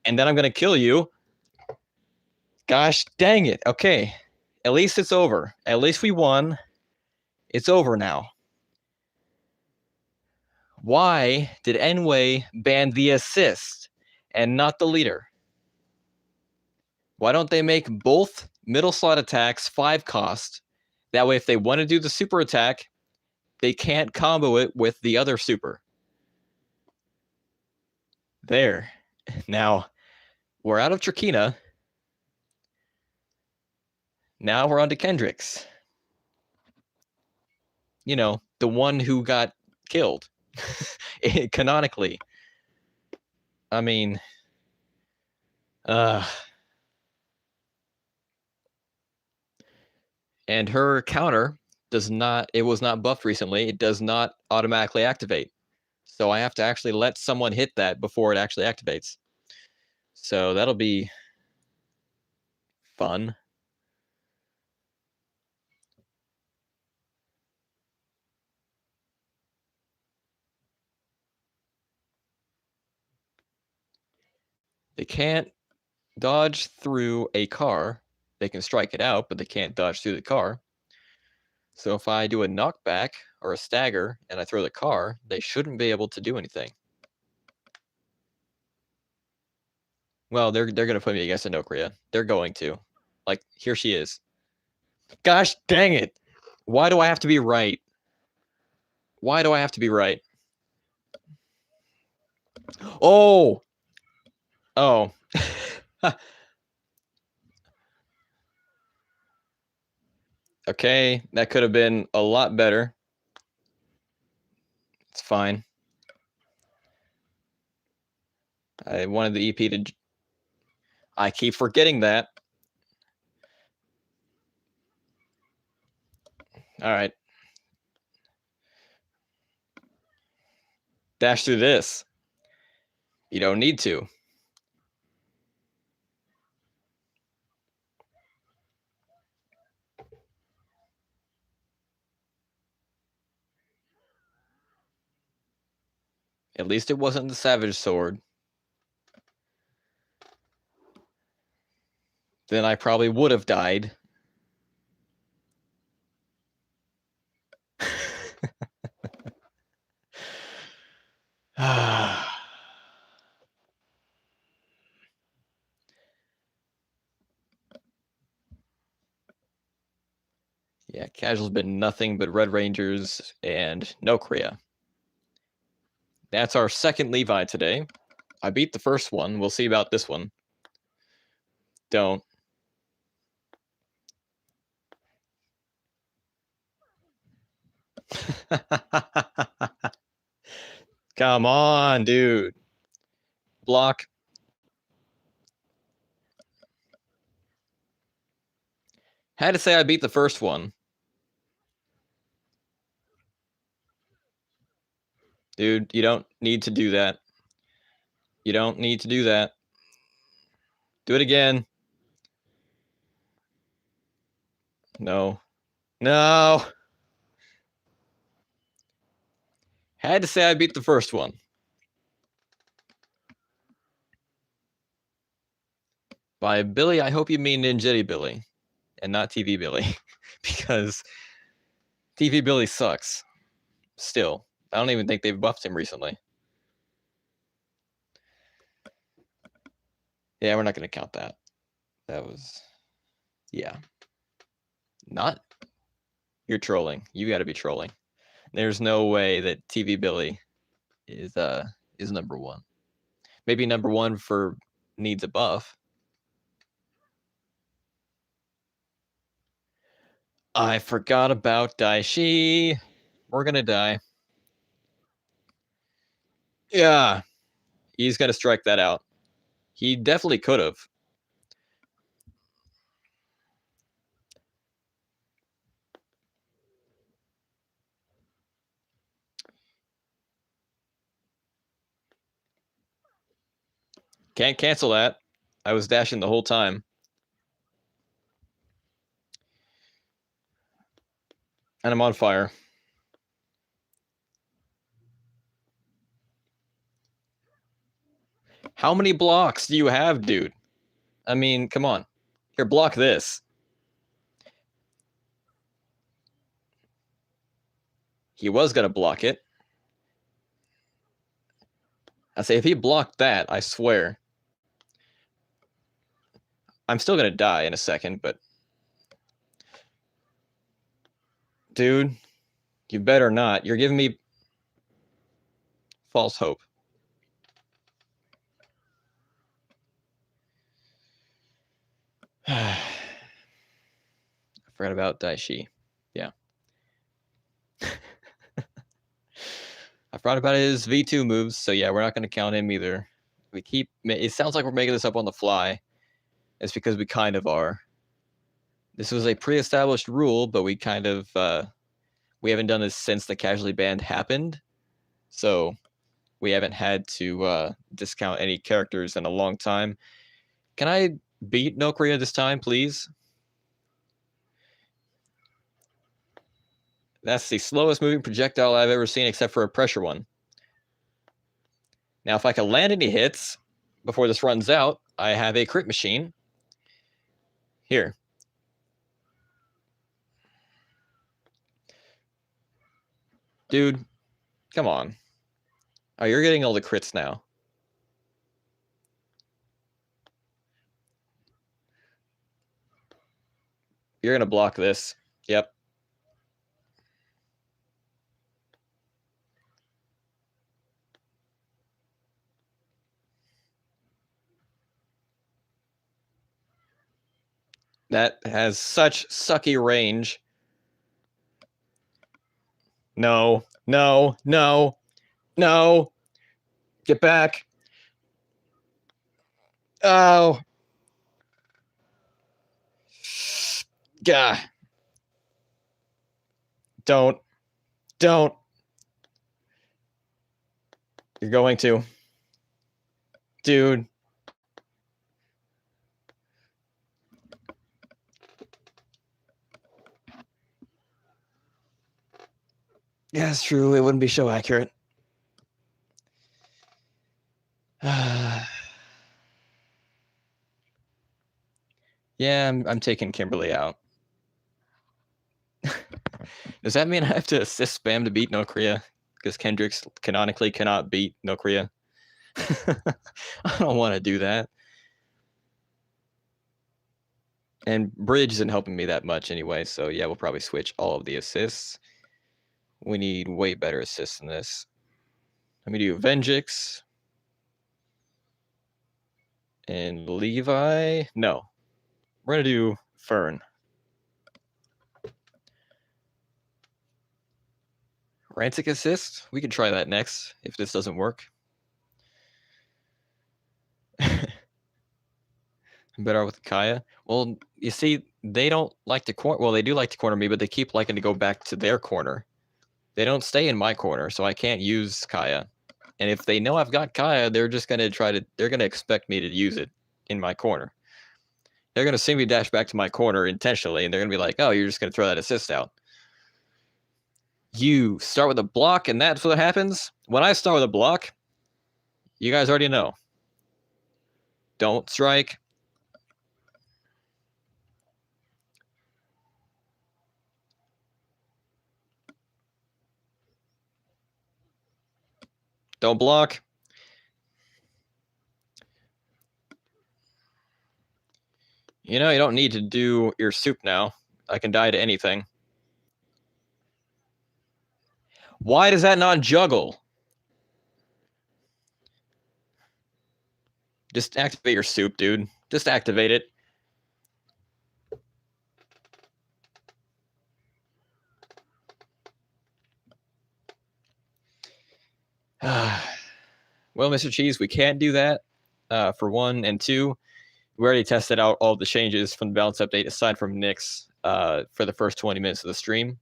And then I'm going to kill you. Gosh dang it. Okay. At least it's over. At least we won. It's over now. Why did Enway ban the assist and not the leader? Why don't they make both middle slot attacks 5 cost? That way, if they want to do the super attack, they can't combo it with the other super. There. Now, we're out of Trakina. Now we're on to Kendricks. You know, the one who got killed. Canonically. I mean, and her counter does not, it was not buffed recently. It does not automatically activate. So I have to actually let someone hit that before it actually activates. So that'll be fun. They can't dodge through a car. They can strike it out, but they can't dodge through the car. So if I do a knockback or a stagger and I throw the car, they shouldn't be able to do anything. Well, they're going to put me against Anokria. They're going to. Like, here she is. Gosh dang it. Why do I have to be right? Why do I have to be right? Oh! Oh. Okay, that could have been a lot better. It's fine. I wanted the EP to I keep forgetting that. All right. Dash through this. You don't need to. At least it wasn't the Savage Sword. Then I probably would have died. Yeah, casual's been nothing but Red Rangers and no Kriya. That's our second Levi today. I beat the first one. We'll see about this one. Don't. Come on, dude. Block. Had to say I beat the first one. Dude, you don't need to do that. You don't need to do that. Do it again. No. No. Had to say I beat the first one. By Billy, I hope you mean Ninjetti Billy and not TV Billy. Because TV Billy sucks. Still. I don't even think they've buffed him recently. Yeah, we're not going to count that. That was... Yeah. Not? You're trolling. You got to be trolling. There's no way that TV Billy is number one. Maybe number one for needs a buff. I forgot about Daishi. We're gonna die. Yeah. He's gonna strike that out. He definitely could have. Can't cancel that. I was dashing the whole time. And I'm on fire. How many blocks do you have, dude? I mean, come on. Here, block this. He was going to block it. I say, if he blocked that, I swear. I'm still going to die in a second, but... Dude, you better not. You're giving me false hope. I forgot about Daishi. Yeah. I forgot about his V2 moves, so yeah, we're not going to count him either. It sounds like we're making this up on the fly. It's because we kind of are. This was a pre-established rule, but we kind of, we haven't done this since the casualty ban happened. So we haven't had to discount any characters in a long time. Can I beat No Korea this time, please? That's the slowest moving projectile I've ever seen, except for a pressure one. Now, if I can land any hits before this runs out, I have a crit machine. Here. Dude, come on. Oh, you're getting all the crits now. You're going to block this. Yep. That has such sucky range. No, no, no, no. Get back. Oh. Gah. Don't. You're going to. Dude. Yeah, it's true. It wouldn't be so accurate. Yeah, I'm taking Kimberly out. Does that mean I have to assist spam to beat Nokria? Because Kendricks canonically cannot beat Nokria. I don't want to do that. And Bridge isn't helping me that much anyway, so yeah, we'll probably switch all of the assists. We need way better assists than this. Let me do Vengix. And Levi. No. We're going to do Fern. Rantic assist? We could try that next if this doesn't work. Better with Kaya. Well, you see, they don't like to corner. Well, they do like to corner me, but they keep liking to go back to their corner. They don't stay in my corner, so I can't use Kaya. And if they know I've got Kaya, they're just going to they're going to expect me to use it in my corner. They're going to see me dash back to my corner intentionally, and they're going to be like, oh, you're just going to throw that assist out. You start with a block, and that's what happens. When I start with a block, you guys already know. Don't strike. Don't block. You know, you don't need to do your soup now. I can die to anything. Why does that not juggle? Just activate your soup, dude. Just activate it. Well, Mr. Cheese, we can't do that for 1 and 2. We already tested out all the changes from the balance update aside from Nick's for the first 20 minutes of the stream.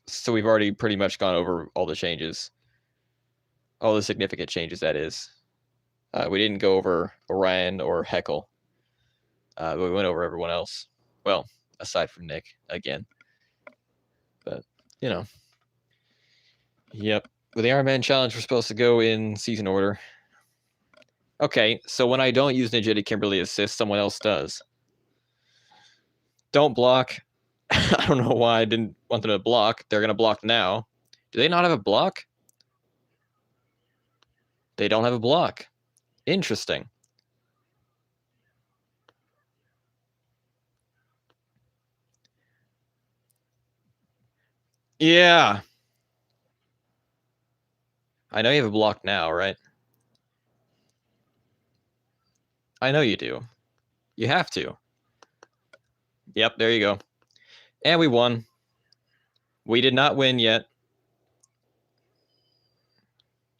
So we've already pretty much gone over all the changes. All the significant changes, that is. We didn't go over Orion or Heckle. But we went over everyone else. Well, aside from Nick, again. But, you know. Yep. With the Ironman challenge, we're supposed to go in season order. Okay, so when I don't use Ninja Kimberly assist, someone else does. Don't block. I don't know why I didn't want them to block. They're going to block now. Do they not have a block? They don't have a block. Interesting. Yeah. I know you have a block now, right? I know you do. You have to. Yep, there you go. And we won. We did not win yet.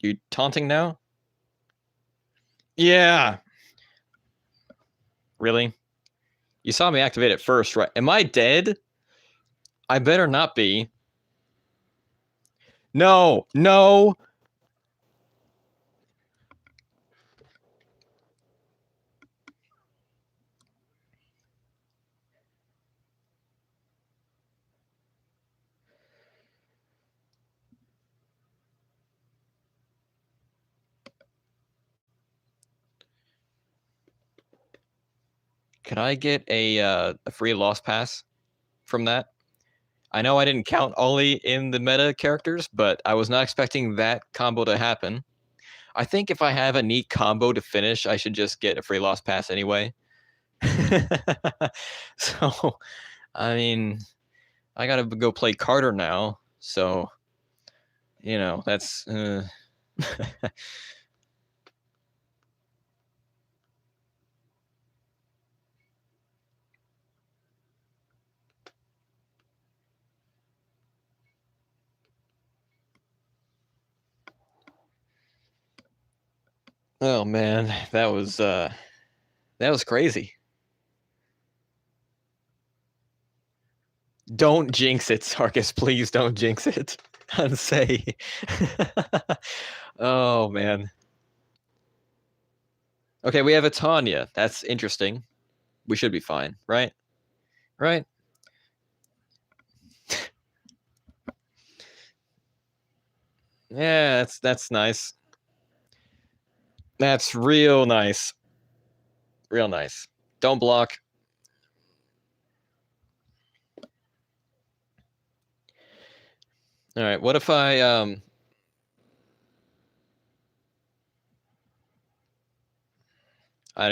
You taunting now? Yeah. Really? You saw me activate it first, right? Am I dead? I better not be. No, no. Can I get a free lost pass from that? I know I didn't count only in the meta characters, but I was not expecting that combo to happen. I think if I have a neat combo to finish, I should just get a free lost pass anyway. So, I mean, I gotta go play Carter now. So, you know, that's. Oh man, that was crazy. Don't jinx it, Sarkis. Please don't jinx it. Unsay. Oh, man. Okay, we have a Tanya. That's interesting. We should be fine, right? Right? Yeah, that's nice. That's real nice. Real nice. Don't block. All right, what if I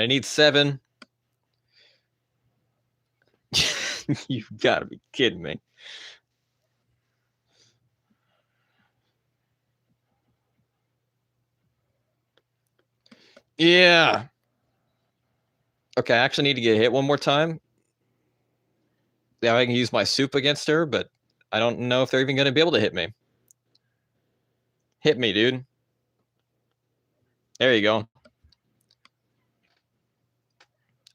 need 7. You've got to be kidding me. Yeah. Okay, I actually need to get hit one more time. Yeah, I can use my soup against her, but I don't know if they're even going to be able to hit me. Hit me, dude. There you go.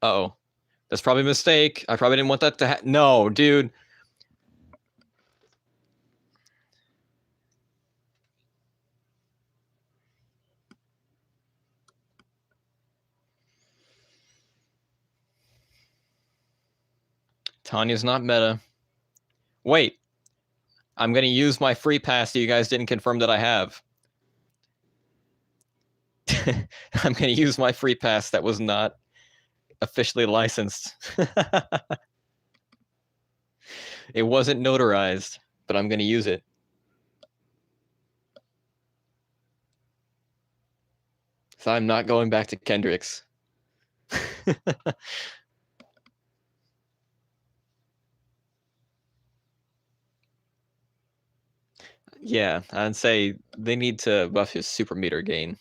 Uh-oh. That's probably a mistake. I probably didn't want that to happen. No, dude. Tanya's not meta. Wait. I'm going to use my free pass that you guys didn't confirm that I have. I'm going to use my free pass that was not officially licensed. It wasn't notarized, but I'm going to use it. So I'm not going back to Kendrick's. Yeah, I'd say they need to buff his super meter gain.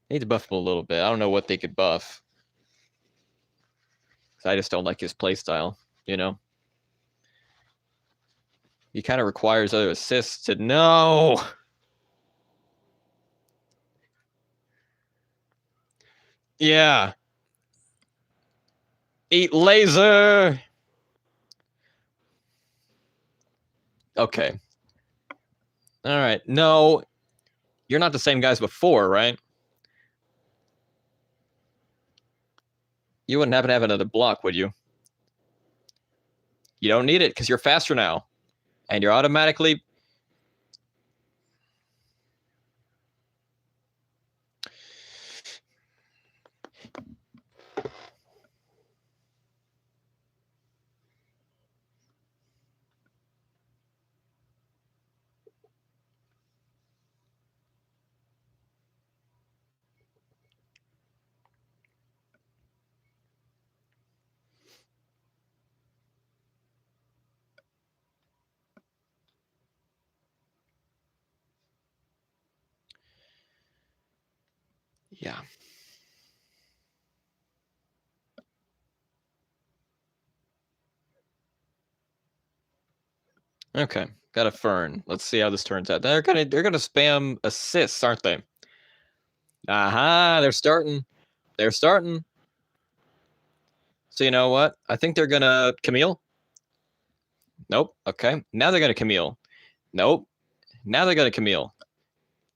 They need to buff him a little bit. I don't know what they could buff. I just don't like his playstyle, you know? He kind of requires other assists to no. Yeah. Eat laser. Okay. All right. No, you're not the same guys before, right? You wouldn't happen to have another block, would you? You don't need it because you're faster now. And you're automatically... Yeah. Okay. Got a Fern. Let's see how this turns out. They're gonna spam assists, aren't they? Aha, they're starting. They're starting. So you know what? I think they're gonna Camille. Nope. Okay. Now they're gonna Camille. Nope. Now they're gonna Camille.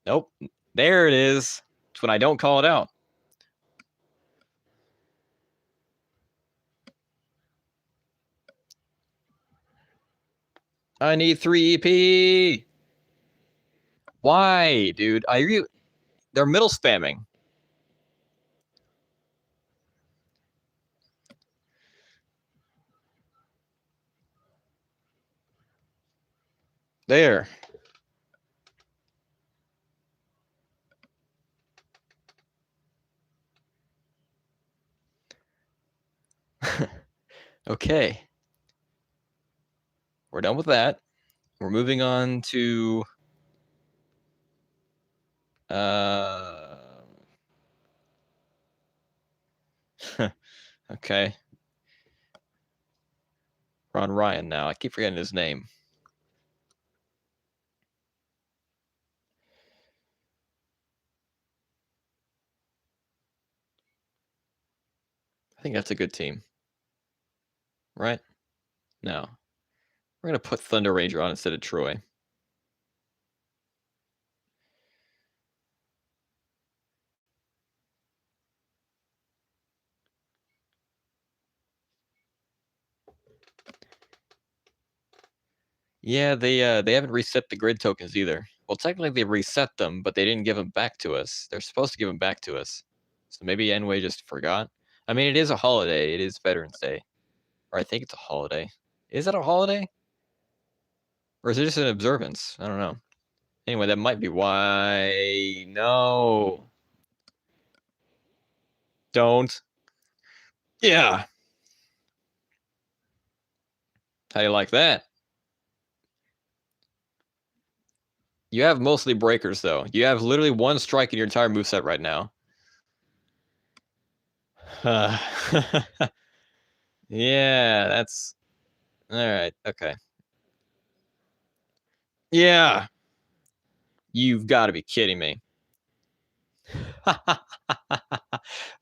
Nope. There it is. It's when I don't call it out. I need 3 EP. Why, dude? They're middle spamming. There. Okay. We're done with that. We're moving on to okay. We're on Ryan now. I keep forgetting his name. I think that's a good team. Right? No. We're going to put Thunder Ranger on instead of Troy. Yeah, they haven't reset the grid tokens either. Well, technically they reset them, but they didn't give them back to us. They're supposed to give them back to us. So maybe Enway just forgot. I mean, it is a holiday. It is Veterans Day. Or I think it's a holiday. Is it a holiday? Or is it just an observance? I don't know. Anyway, that might be why. No. Don't. Yeah. How do you like that? You have mostly breakers, though. You have literally one strike in your entire moveset right now. Yeah, that's... All right, okay. Yeah. You've got to be kidding me.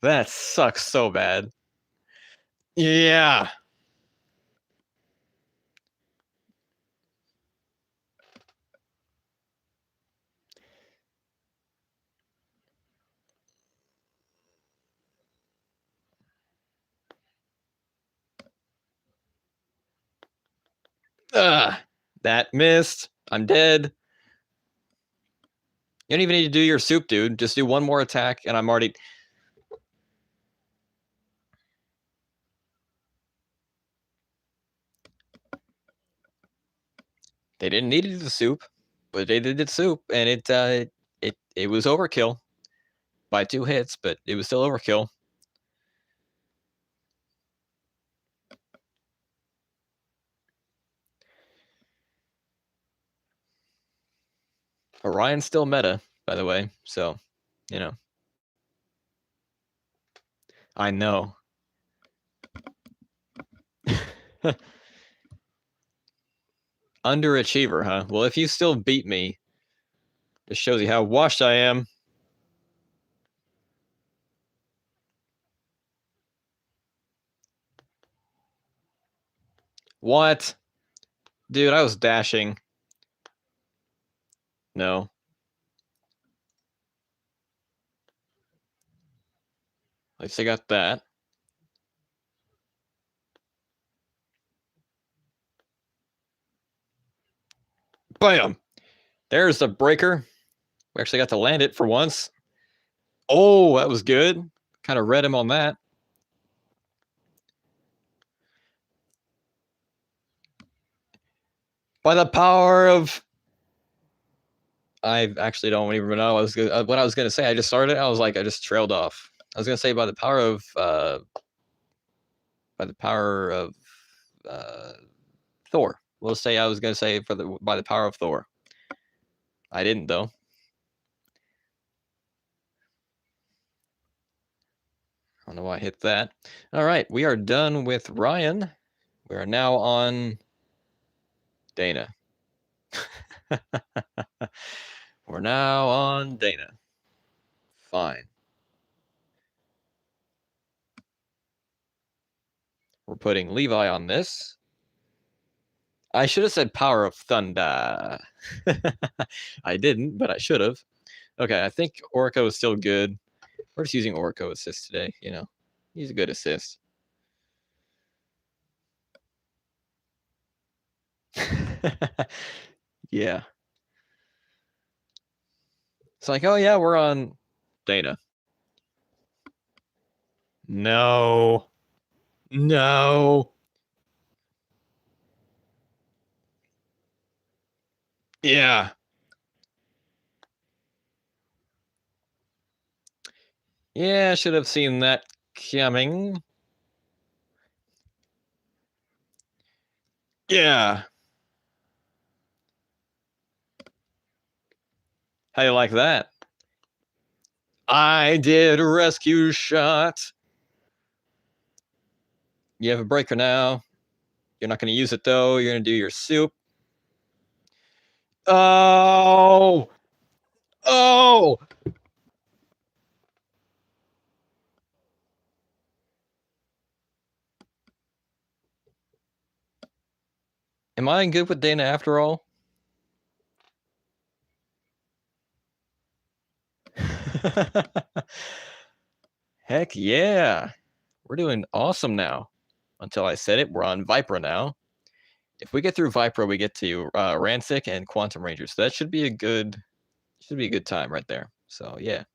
That sucks so bad. Yeah. That missed. I'm dead. You don't even need to do your soup, dude. Just do one more attack, and I'm already... They didn't need to do the soup, but they did the soup, and it was overkill by 2 hits, but it was still overkill. Orion's still meta, by the way, so, you know. I know. Underachiever, huh? Well, if you still beat me, it shows you how washed I am. What? Dude, I was dashing. No. At least I got that. Bam! There's the breaker. We actually got to land it for once. Oh, that was good. Kind of read him on that. By the power of... I actually don't even know what I was going to say. I just started. I was like, I just trailed off. I was going to say by the power of Thor. We'll say I was going to say by the power of Thor. I didn't, though. I don't know why I hit that. All right, we are done with Ryan. We are now on Dana. We're now on Dana. Fine. We're putting Levi on this. I should have said Power of Thunder. I didn't, but I should have. Okay, I think Orko is still good. We're just using Orko assist today, you know. He's a good assist. Yeah. It's like, oh yeah, we're on Dana. No. No. Yeah. Yeah, I should have seen that coming. Yeah. How you like that? I did a rescue shot. You have a breaker now. You're not going to use it, though. You're going to do your soup. Oh! Oh! Am I good with Dana after all? Heck yeah. We're doing awesome now. Until I said it, we're on Vipra now. If we get through Vipra, we get to Rancic and Quantum Ranger. So that should be a good time right there. So yeah.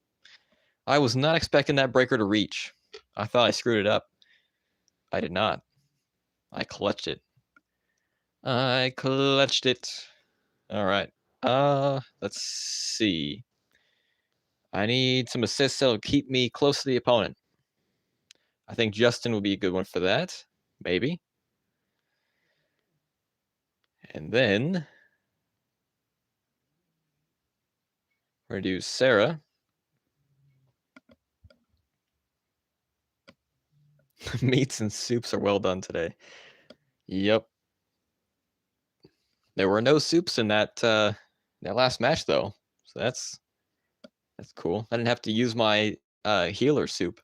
I was not expecting that breaker to reach. I thought I screwed it up. I did not. I clutched it. I clutched it. All right. Let's see. I need some assists that'll keep me close to the opponent. I think Justin would be a good one for that. Maybe. And then we're going to do Sarah. Meats and soups are well done today. Yep. There were no soups in that last match though. So that's cool. I didn't have to use my healer soup.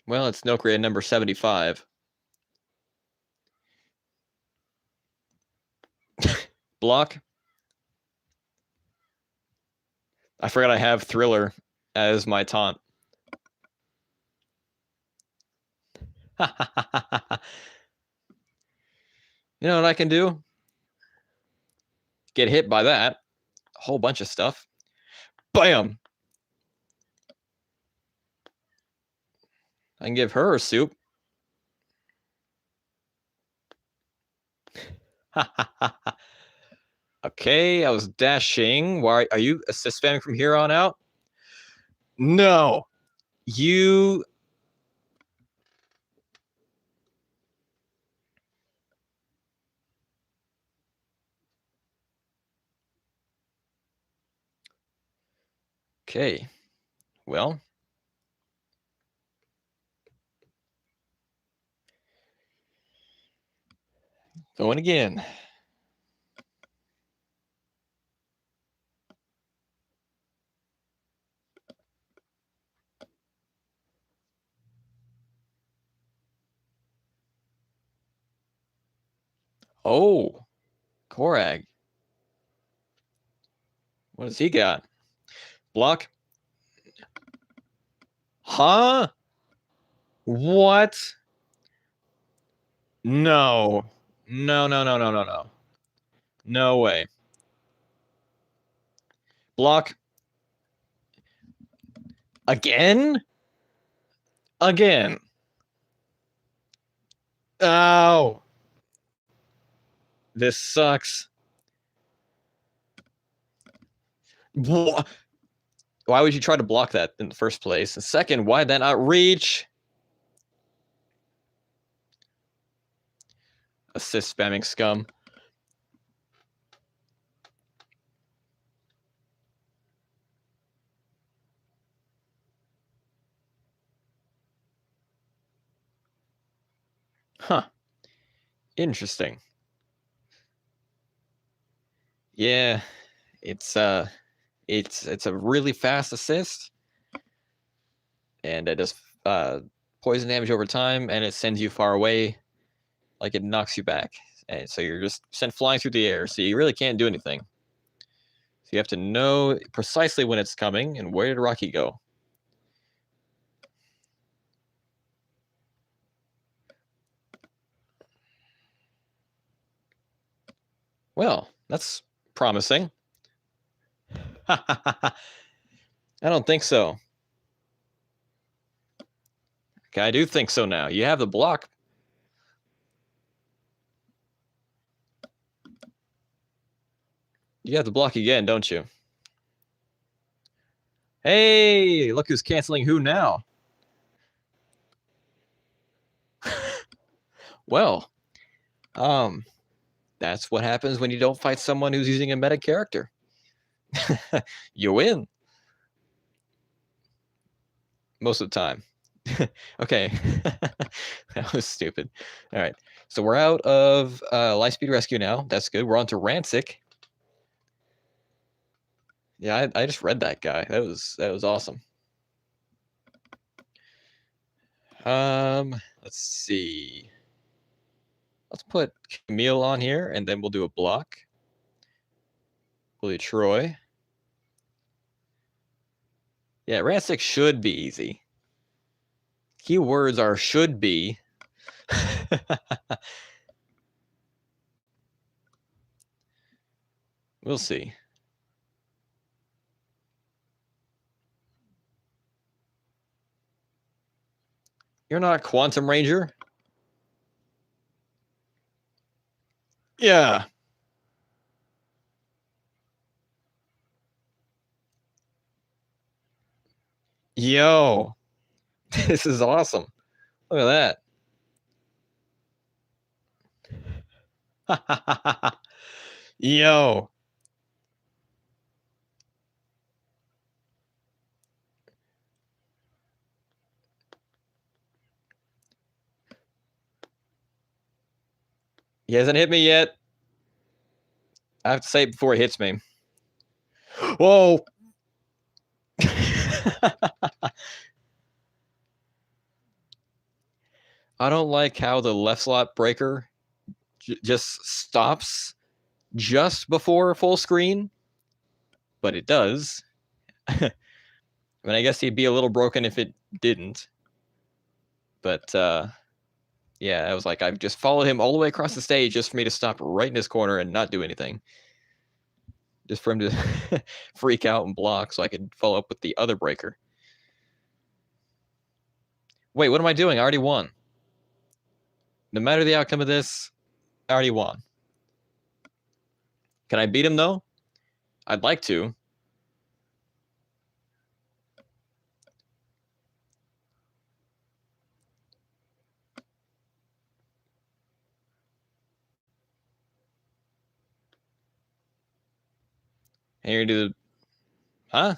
Well, it's Milk Raid number 75. Block. I forgot I have Thriller as my taunt. You know what I can do? Get hit by that. A whole bunch of stuff. Bam! I can give her a soup. Okay, I was dashing. Why are you assist spamming from here on out? No. You... Okay. Well. Going again. Oh. Korag. What does he got? Block. Huh? What? No. No, no, no, no, no, no. No way. Block. Again? Again. Oh. This sucks. Why would you try to block that in the first place? And second, why did that not reach? Assist spamming scum. Huh. Interesting. Yeah, it's a really fast assist, and it does poison damage over time, and it sends you far away, like it knocks you back, and so you're just sent flying through the air. So you really can't do anything. So you have to know precisely when it's coming and where did Rocky go. Well, that's promising. I don't think so. Okay, I do think so now. You have the block. You have the block again, don't you? Hey, look who's canceling who now. Well, that's what happens when you don't fight someone who's using a meta character. You win. Most of the time. Okay. That was stupid. All right. So we're out of Lightspeed Rescue now. That's good. We're on to Rancic. Yeah, I just read that guy. That was awesome. Let's see. Let's put Camille on here, and then we'll do a block. We'll do Troy. Yeah, Rancic should be easy. Keywords are should be. We'll see. You're not a Quantum Ranger? Yeah. Yo. This is awesome. Look at that. Yo. He hasn't hit me yet. I have to say it before he hits me. Whoa. I don't like how the left slot breaker just stops just before full screen, but it does. I mean, I guess he'd be a little broken if it didn't. But yeah, I was like, I've just followed him all the way across the stage just for me to stop right in his corner and not do anything. Just for him to freak out and block so I could follow up with the other breaker. Wait, what am I doing? I already won. No matter the outcome of this, I already won. Can I beat him, though? I'd like to. And you're going to do the... Huh?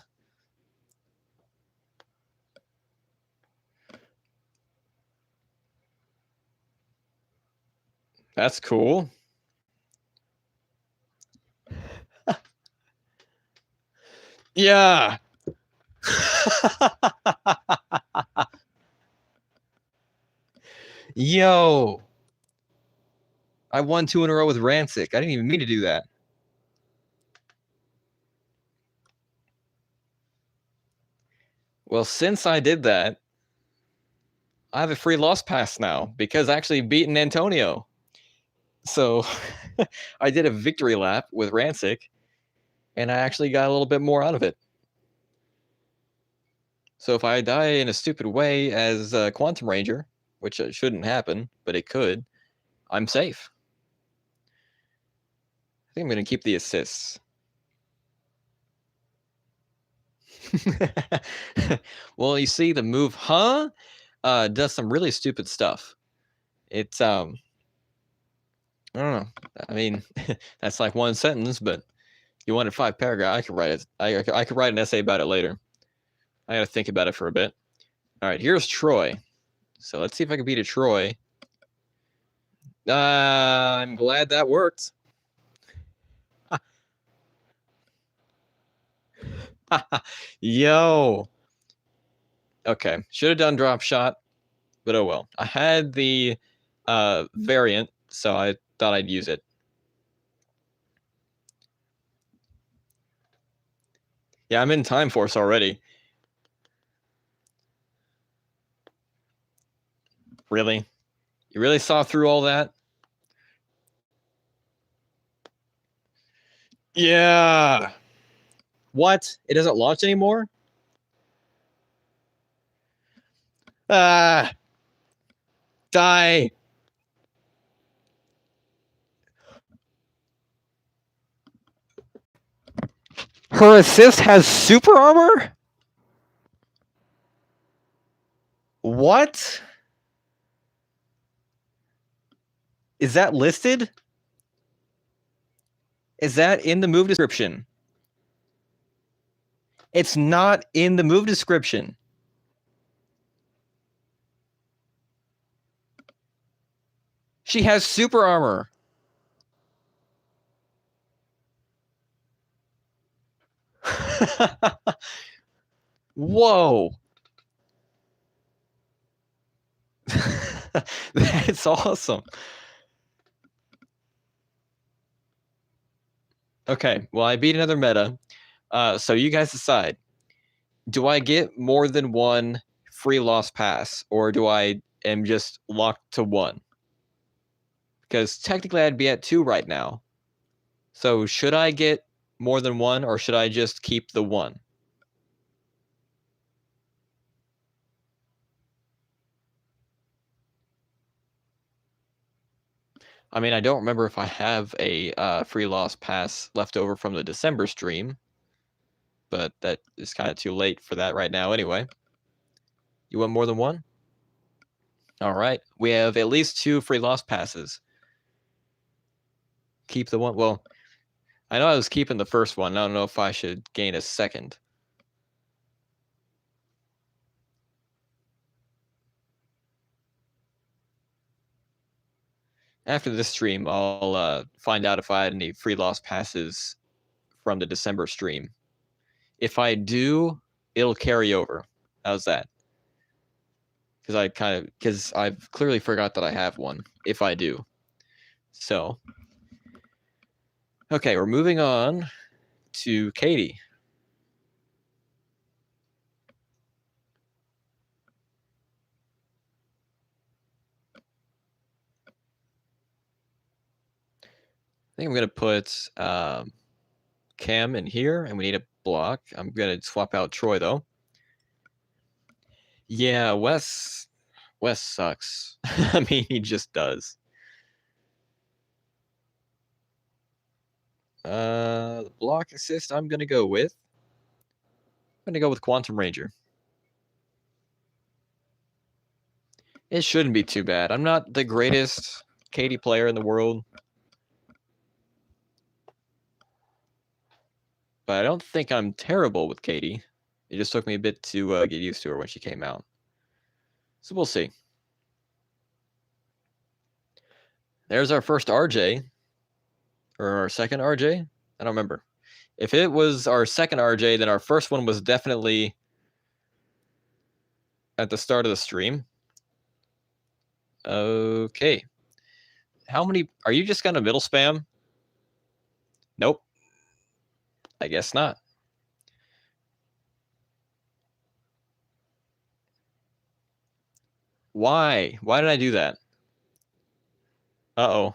That's cool. Yeah. Yo. I won 2 in a row with Rancic. I didn't even mean to do that. Well, since I did that, I have a free loss pass now because I actually beaten Antonio. So I did a victory lap with Rancic, and I actually got a little bit more out of it. So if I die in a stupid way as a Quantum Ranger, which shouldn't happen, but it could, I'm safe. I think I'm going to keep the assists. Well, you see, the move, does some really stupid stuff. It's, I don't know. I mean, that's like one sentence, but you wanted 5 paragraphs. I could write it. I could write an essay about it later. I got to think about it for a bit. All right, here's Troy. So let's see if I can beat a Troy. I'm glad that worked. Yo. Okay, should have done drop shot, but oh well. I had the variant, so I thought I'd use it. Yeah, I'm in Time Force already. Really? You really saw through all that? Yeah. What? It doesn't launch anymore? Ah. Die. Her assist has super armor? What? Is that listed? Is that in the move description? It's not in the move description. She has super armor. Whoa. That's awesome. Okay, well, I beat another meta. So you guys decide. Do I get more than one free lost pass, or do I am just locked to one? Because technically I'd be at 2 right now. So should I get more than one, or should I just keep the one? I mean, I don't remember if I have a free lost pass left over from the December stream, but that is kind of too late for that right now anyway. You want more than one? All right. We have at least 2 free lost passes. Keep the one. Well, I know I was keeping the first one. I don't know if I should gain a second. After this stream, I'll find out if I had any free lost passes from the December stream. If I do, it'll carry over. How's that? Because I've clearly forgot that I have one. If I do, so okay, we're moving on to Katie. I think I'm gonna put Cam in here, and we need a block. I'm gonna swap out Troy though. Yeah, Wes sucks. I mean, he just does. The block assist I'm gonna go with. I'm gonna go with Quantum Ranger. It shouldn't be too bad. I'm not the greatest Katie player in the world, but I don't think I'm terrible with Katie. It just took me a bit to get used to her when she came out. So we'll see. There's our first RJ. Or our second RJ? I don't remember. If it was our second RJ, then our first one was definitely at the start of the stream. Okay. How many... Are you just going to middle spam? Nope. I guess not. Why? Why did I do that? Uh-oh.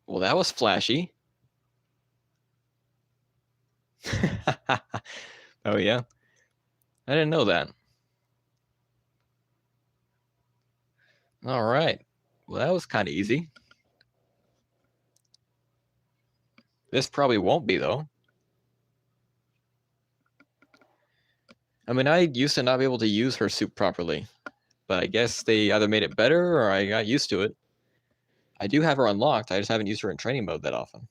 Well, that was flashy. Oh, yeah? I didn't know that. All right. Well, that was kind of easy. This probably won't be, though. I mean, I used to not be able to use her soup properly, but I guess they either made it better or I got used to it. I do have her unlocked. I just haven't used her in training mode that often.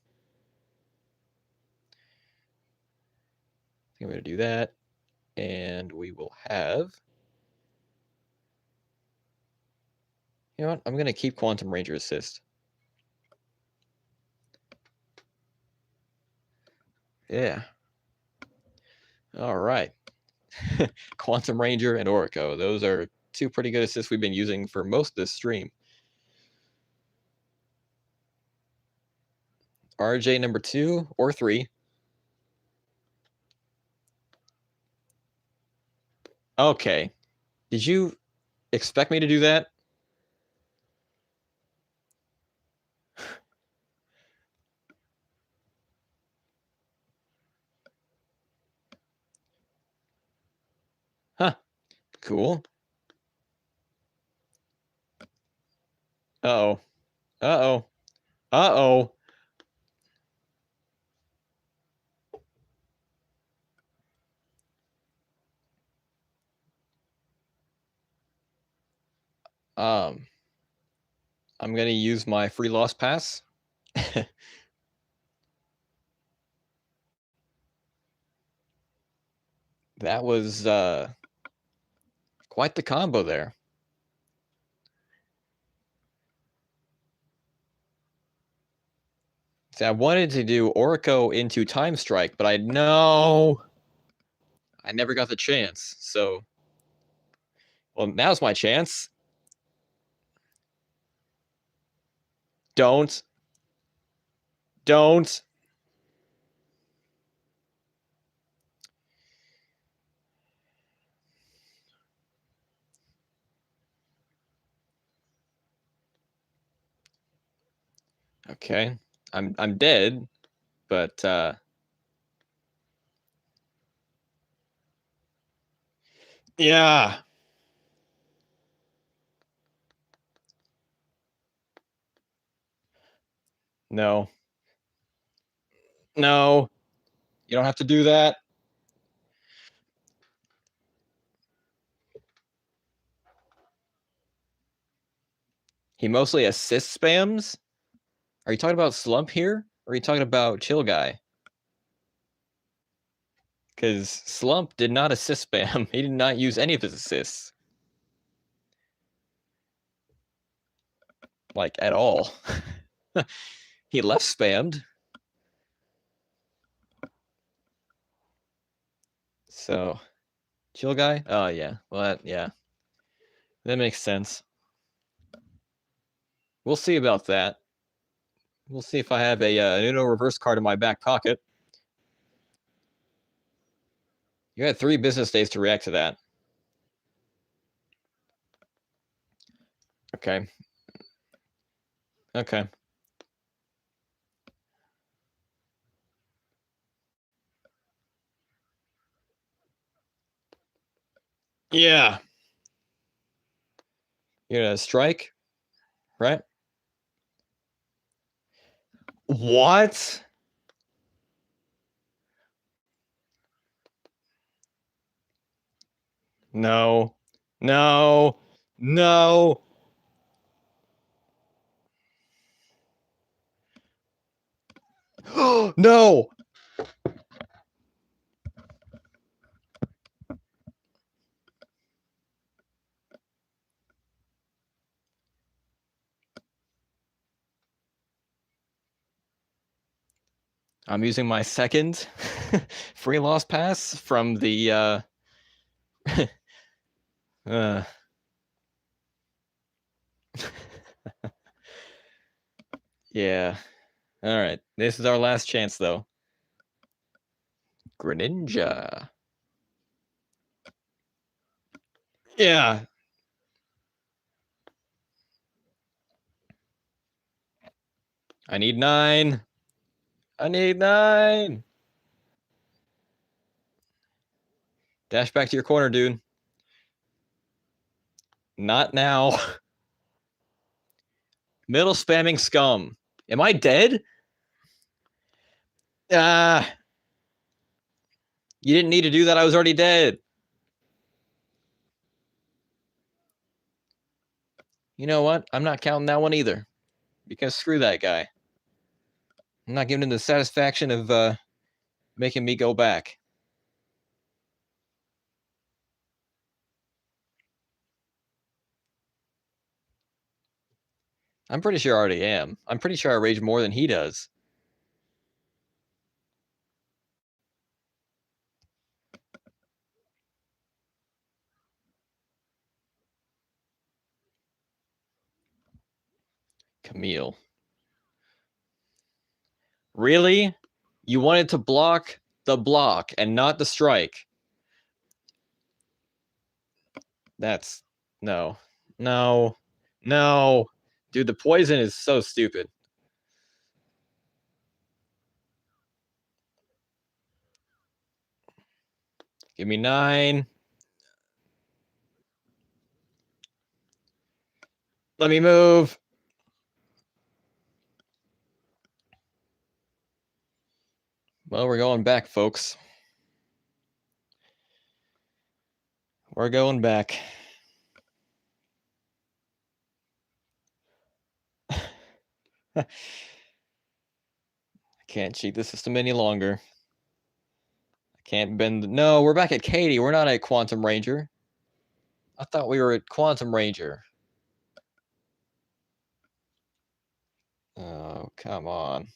I think I'm going to do that. And we will have... You know what? I'm going to keep Quantum Ranger Assist. Yeah. All right. Quantum Ranger and Orico. Those are 2 pretty good assists we've been using for most of this stream. RJ number 2 or 3. Okay. Did you expect me to do that? Huh. Cool. Uh-oh. Uh-oh. Uh-oh. I'm going to use my free loss pass. That was quite the combo there. See, I wanted to do Orico into Time Strike, but I never got the chance. So, well, now's my chance. Don't. Okay, I'm dead, but yeah. No. No. You don't have to do that. He mostly assist spams. Are you talking about Slump here? Or are you talking about Chill Guy? Because Slump did not assist spam. He did not use any of his assists. Like, at all. He left spammed. So, Chill Guy? Oh, yeah. Well, yeah. That makes sense. We'll see about that. We'll see if I have an Uno reverse card in my back pocket. You had 3 business days to react to that. Okay. Okay. Yeah. You're gonna strike, right? What? No. No. No. No. I'm using my second free loss pass from the yeah. All right. This is our last chance though. Greninja. Yeah. I need 9. I need 9. Dash back to your corner, dude. Not now. Middle spamming scum. Am I dead? Ah. You didn't need to do that. I was already dead. You know what? I'm not counting that one either. Because screw that guy. I'm not giving him the satisfaction of making me go back. I'm pretty sure I already am. I'm pretty sure I rage more than he does. Camille. Really? You wanted to block the block and not the strike. That's no. No. No. Dude, the poison is so stupid. Give me 9. Let me move. Well, we're going back, folks. We're going back. I can't cheat the system any longer. I can't bend. No, we're back at Katie. We're not at Quantum Ranger. I thought we were at Quantum Ranger. Oh, come on.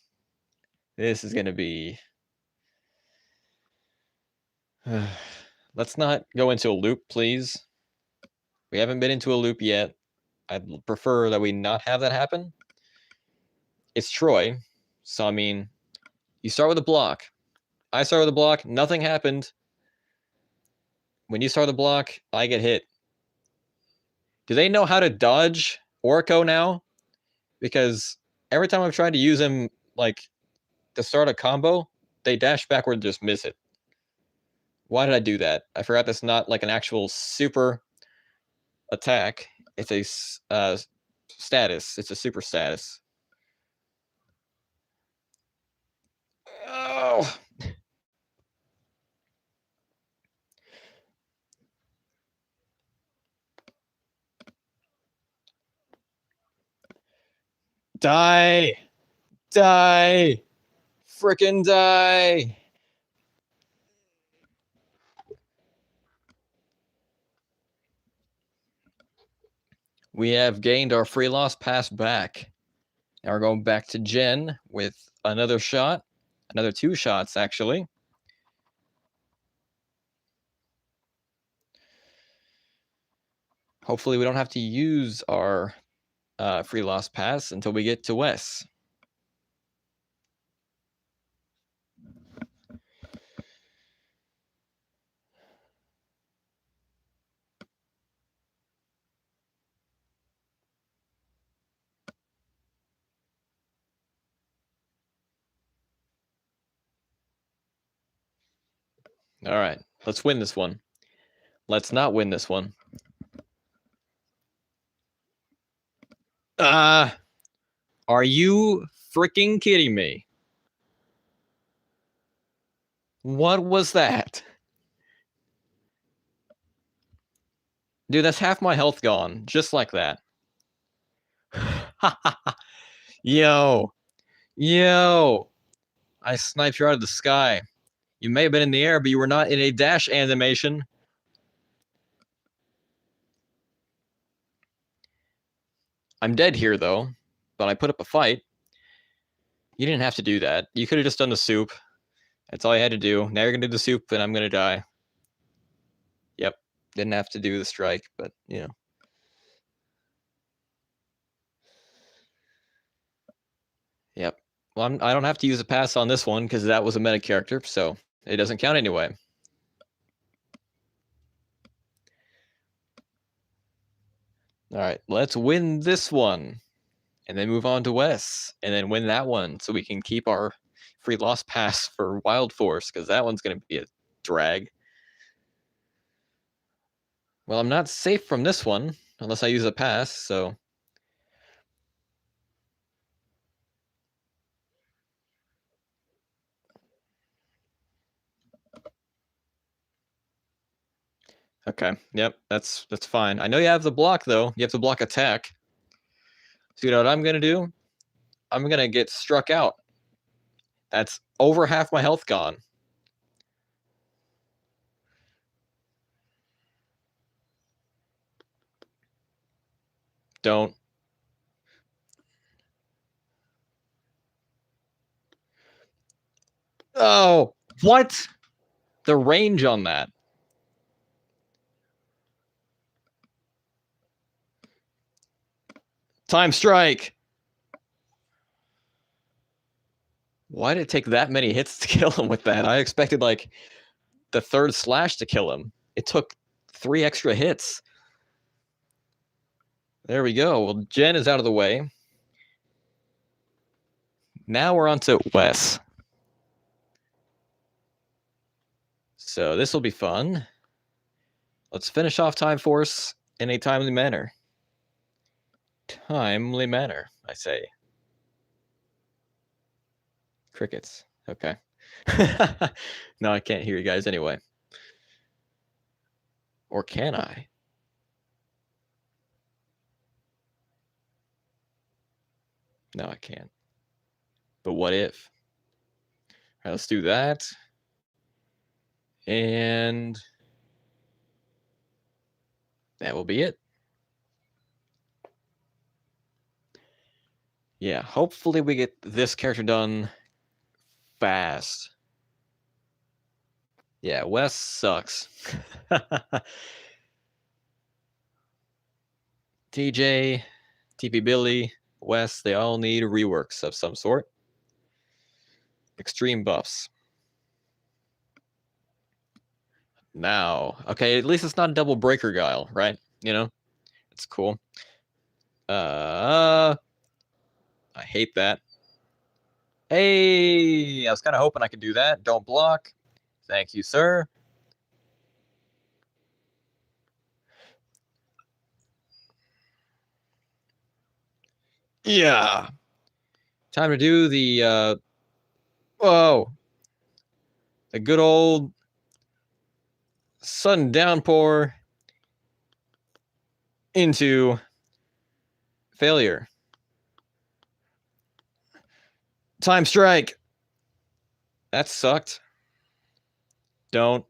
This is going to be... Let's not go into a loop, please. We haven't been into a loop yet. I'd prefer that we not have that happen. It's Troy. So, I mean, you start with a block. I start with a block. Nothing happened. When you start the block, I get hit. Do they know how to dodge Orko now? Because every time I've tried to use him, like, to start a combo, they dash backward and just miss it. Why did I do that? I forgot that's not like an actual super attack. It's a status. It's a super status. Oh! Die! Die! Frickin' die! We have gained our free loss pass back. Now we're going back to Jen with another shot. Another 2 shots, actually. Hopefully we don't have to use our free loss pass until we get to Wes. All right, let's win this one. Let's not win this one. Are you freaking kidding me? What was that? Dude, that's half my health gone, just like that. Yo. I sniped you out of the sky. You may have been in the air, but you were not in a dash animation. I'm dead here, though, but I put up a fight. You didn't have to do that. You could have just done the soup. That's all I had to do. Now you're going to do the soup, and I'm going to die. Yep. Didn't have to do the strike, but, you know. Yep. Well, I don't have to use a pass on this one, because that was a meta character, so it doesn't count anyway. All right, let's win this one, and then move on to Wes, and then win that one, so we can keep our free loss pass for Wild Force, because that one's going to be a drag. Well, I'm not safe from this one, unless I use a pass, so... Okay, yep, that's fine. I know you have the block, though. You have to block attack. So you know what I'm going to do? I'm going to get struck out. That's over half my health gone. Don't. Oh, what? The range on that. Time strike. Why did it take that many hits to kill him with that? I expected, like, the 3rd slash to kill him. It took 3 extra hits. There we go. Well, Jen is out of the way. Now we're on to Wes. So this will be fun. Let's finish off Time Force in a timely manner. Timely manner, I say. Crickets. Okay. No, I can't hear you guys anyway. Or can I? No, I can't. But what if? All right, let's do that. And that will be it. Yeah, hopefully we get this character done fast. Yeah, Wes sucks. TJ, TP Billy, Wes, they all need reworks of some sort. Extreme buffs. Now, okay, at least it's not a double breaker guile, right? You know, it's cool. I hate that. Hey, I was kind of hoping I could do that. Don't block. Thank you, sir. Yeah. Time to do the, whoa. The good old sudden downpour into failure. Time strike. That sucked. Don't.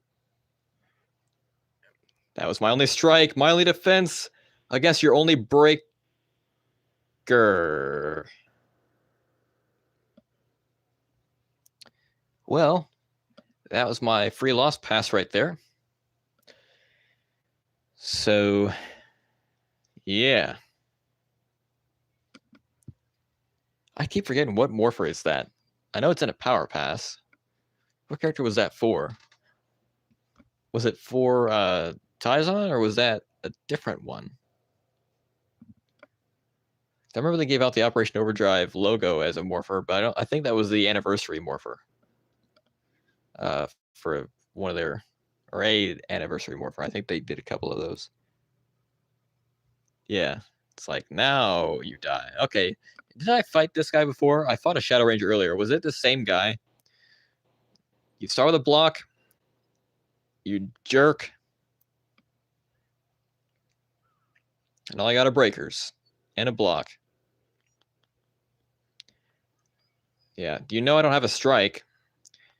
That was my only strike, my only defense. I guess your only breaker. Well, that was my free loss pass right there. So, yeah. I keep forgetting what morpher is that. I know it's in a power pass. What character was that for? Was it for Tyzon, or was that a different one? I remember they gave out the Operation Overdrive logo as a morpher, but I think that was the anniversary morpher. For one of their, or a anniversary morpher. I think they did a couple of those. Yeah, it's like, now you die. Okay, did I fight this guy before? I fought a Shadow Ranger earlier. Was it the same guy? You start with a block. You jerk. And all I got are breakers and a block. Yeah, do you know I don't have a strike?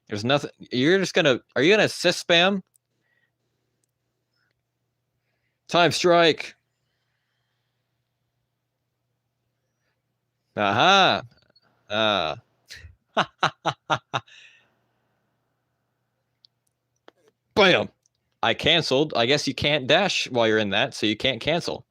There's nothing. You're just gonna. Are you gonna assist spam? Time strike. Aha. Bam. I canceled. I guess you can't dash while you're in that, so you can't cancel.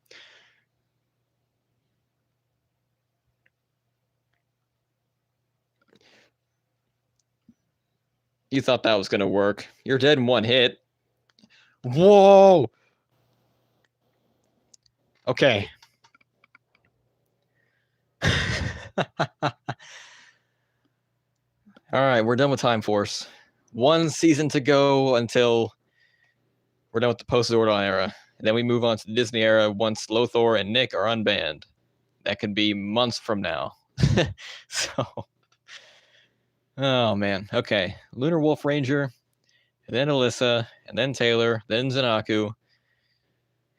You thought that was going to work. You're dead in one hit. Whoa. Okay. All right, we're done with Time Force. One season to go until we're done with the Post-Zordon era. And then we move on to the Disney era once Lothar and Nick are unbanned. That could be months from now. So, oh man. Okay. Lunar Wolf Ranger, and then Alyssa, and then Taylor, then Zanaku,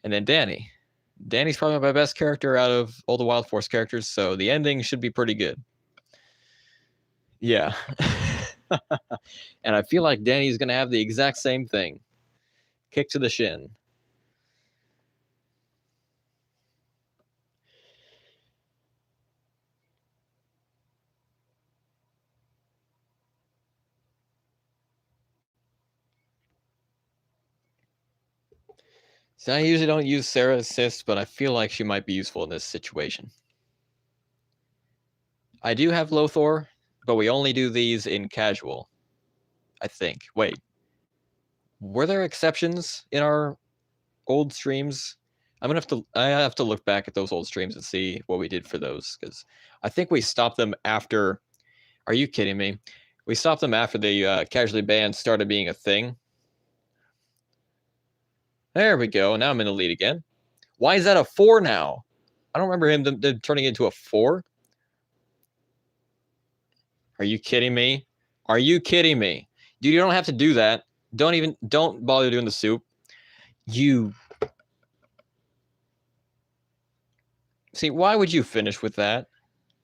and then Danny. Danny's probably my best character out of all the Wild Force characters, so the ending should be pretty good. Yeah. And I feel like Danny's going to have the exact same thing. Kick to the shin. So I usually don't use Sarah Assist, but I feel like she might be useful in this situation. I do have Lothar, but we only do these in casual, I think. Wait. Were there exceptions in our old streams? I have to look back at those old streams and see what we did for those, because I think we stopped them after. Are you kidding me? We stopped them after the casually banned started being a thing. There we go. Now I'm in the lead again. Why is that a 4 now? I don't remember him turning into a 4. Are you kidding me? Are you kidding me? Dude, you don't have to do that. Don't bother doing the soup. See, why would you finish with that?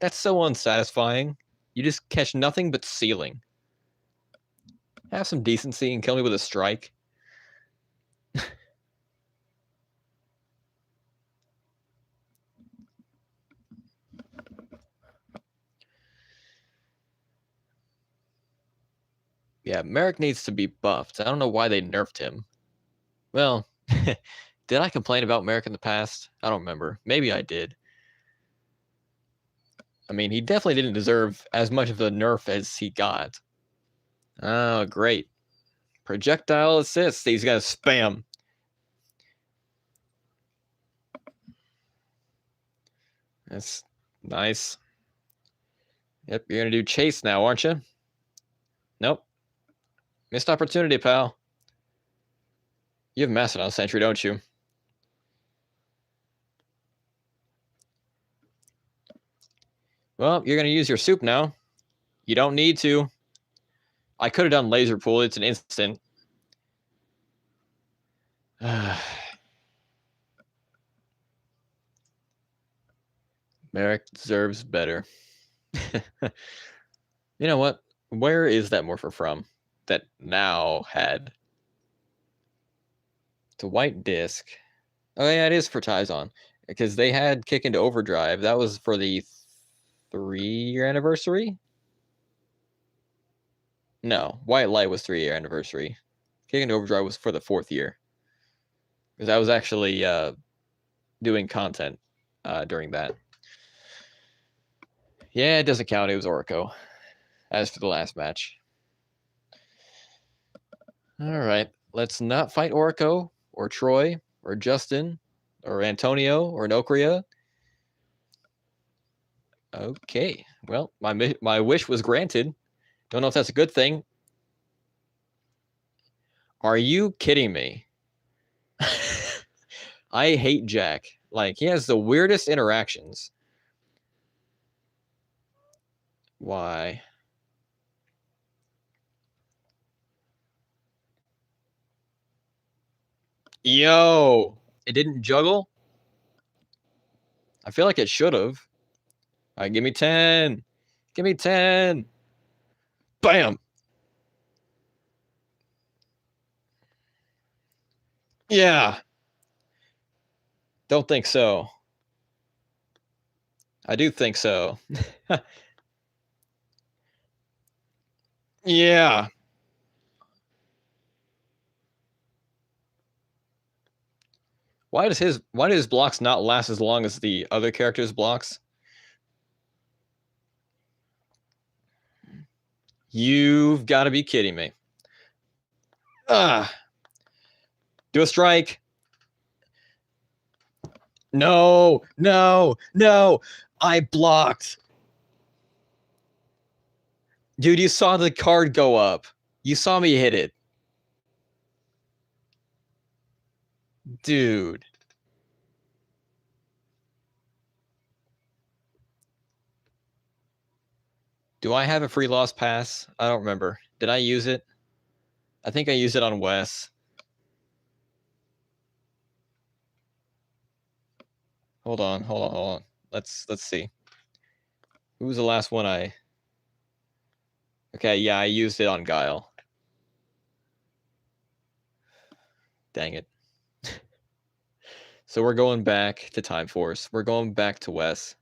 That's so unsatisfying. You just catch nothing but ceiling. Have some decency and kill me with a strike. Yeah, Merrick needs to be buffed. I don't know why they nerfed him. Well, did I complain about Merrick in the past? I don't remember. Maybe I did. I mean, he definitely didn't deserve as much of a nerf as he got. Oh, great. Projectile assist. He's got to spam. That's nice. Yep, you're going to do chase now, aren't you? Nope. Missed opportunity, pal. You have Mastodon Sentry, don't you? Well, you're going to use your soup now. You don't need to. I could have done laser pool. It's an instant. Merrick deserves better. You know what? Where is that morpher from? That now had. It's a white disc. Oh yeah, it is for Tyzon. Because they had Kick into Overdrive. That was for the 3-year anniversary? No, White Light was 3-year anniversary. Kick into Overdrive was for the 4th year. Because I was actually doing content during that. Yeah, it doesn't count. It was Orico. As for the last match. All right. Let's not fight Orico or Troy or Justin or Antonio or Nokria. Okay. Well, my wish was granted. Don't know if that's a good thing. Are you kidding me? I hate Jack. Like, he has the weirdest interactions. Why? Yo! It didn't juggle? I feel like it should have. All right, give me 10. Give me 10. Bam! Yeah. Don't think so. I do think so. Yeah. Why do his blocks not last as long as the other character's blocks? You've got to be kidding me. Ah. Do a strike. No, no, no. I blocked. Dude, you saw the card go up. You saw me hit it. Dude. Do I have a free loss pass? I don't remember. Did I use it? I think I used it on Wes. Hold on. Let's see. Who was the last one I... Okay, yeah, I used it on Guile. Dang it. So we're going back to Time Force. We're going back to Wes.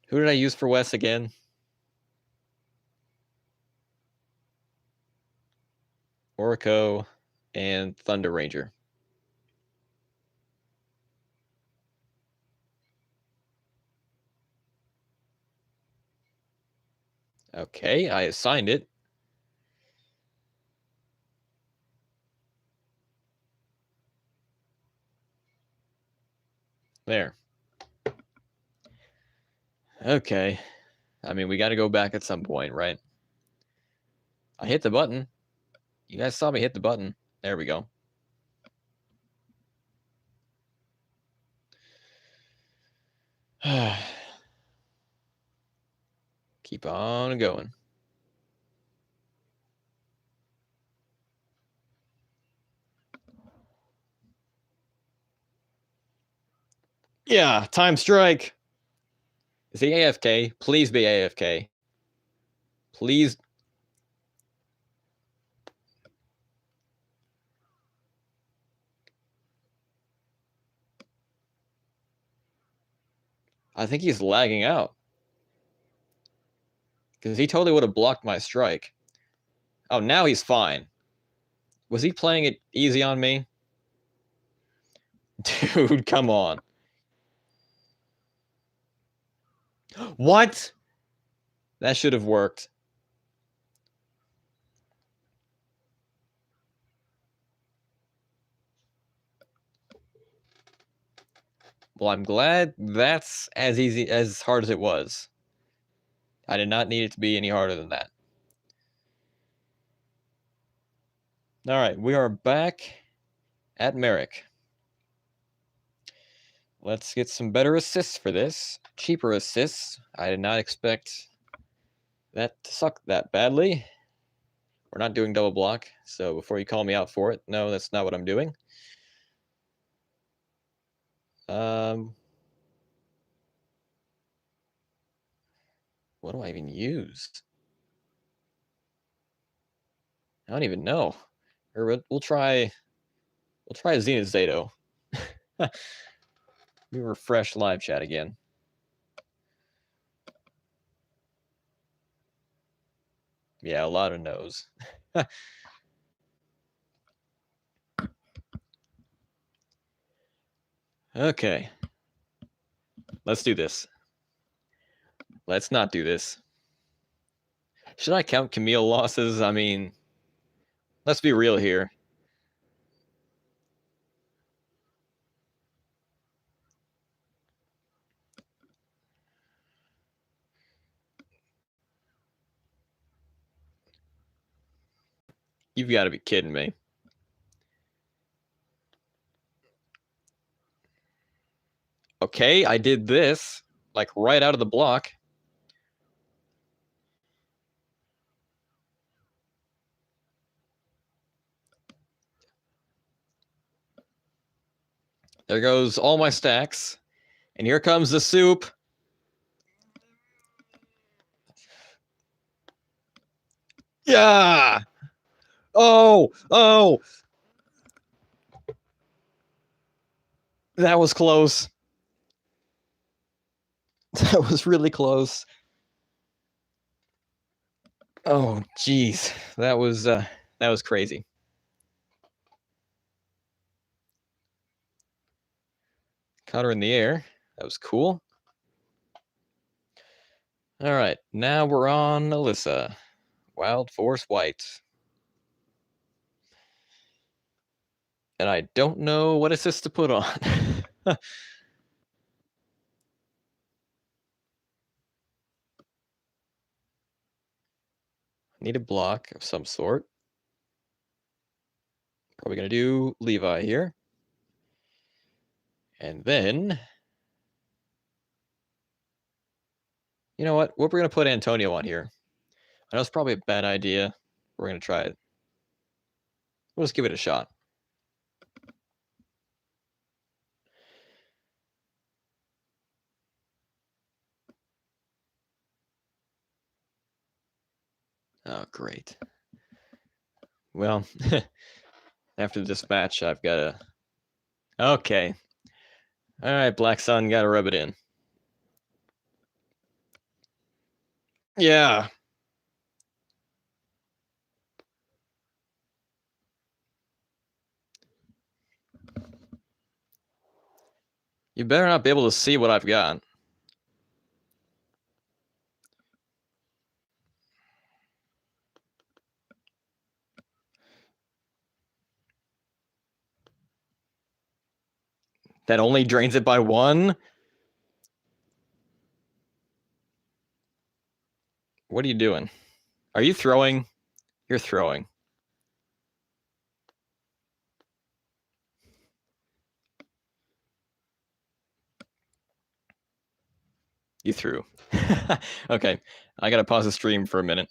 Who did I use for Wes again? Orico and Thunder Ranger. Okay, I assigned it. There. Okay. I mean, we got to go back at some point, right? I hit the button. You guys saw me hit the button. There we go. Keep on going. Yeah, time strike. Is he AFK? Please be AFK. Please. I think he's lagging out. Because he totally would have blocked my strike. Oh, now he's fine. Was he playing it easy on me? Dude, come on. What? That should have worked. Well, I'm glad that's as hard as it was. I did not need it to be any harder than that. All right, we are back at Merrick. Let's get some better assists for this. Cheaper assists. I did not expect that to suck that badly. We're not doing double block, so before you call me out for it, no, that's not what I'm doing. What do I even use? I don't even know. Or we'll try Zenith Zato. Let me refresh live chat again. Yeah, a lot of no's. Okay. Let's do this. Let's not do this. Should I count Camille losses? I mean, let's be real here. You've got to be kidding me. Okay, I did this, like right out of the block. There goes all my stacks. And here comes the soup. Yeah. Oh. That was close. That was really close. Oh, geez. That was crazy. Caught her in the air. That was cool. All right, now we're on Alyssa. Wild Force White. And I don't know what assist to put on. Need a block of some sort. Probably going to do Levi here. And then, you know what? We're going to put Antonio on here. I know it's probably a bad idea. We're going to try it. We'll just give it a shot. Oh, great. Well, after this match, I've got to... Okay. All right, Black Sun, got to rub it in. Yeah. You better not be able to see what I've got. That only drains it by 1? What are you doing? Are you throwing? You're throwing. You threw. Okay, I gotta pause the stream for a minute.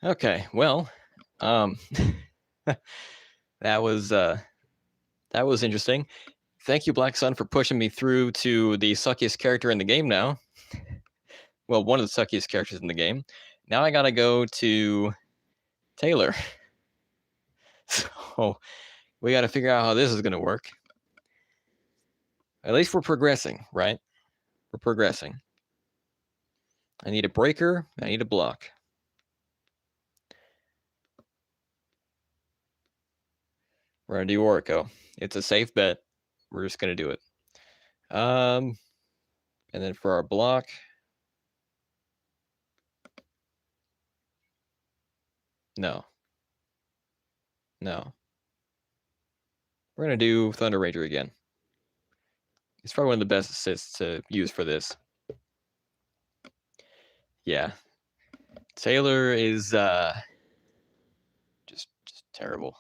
Okay, well, um, that was interesting. Thank you, Black Sun, for pushing me through to the suckiest character in the game now. Well, one of the suckiest characters in the game. Now I gotta go to Taylor. So we gotta figure out how this is gonna work. At least we're progressing, right? We're progressing. I need a breaker. I need a block. We're gonna do Orico. It's a safe bet. We're just gonna do it. And then for our block, no. We're gonna do Thunder Ranger again. It's probably one of the best assists to use for this. Yeah. Taylor is just terrible.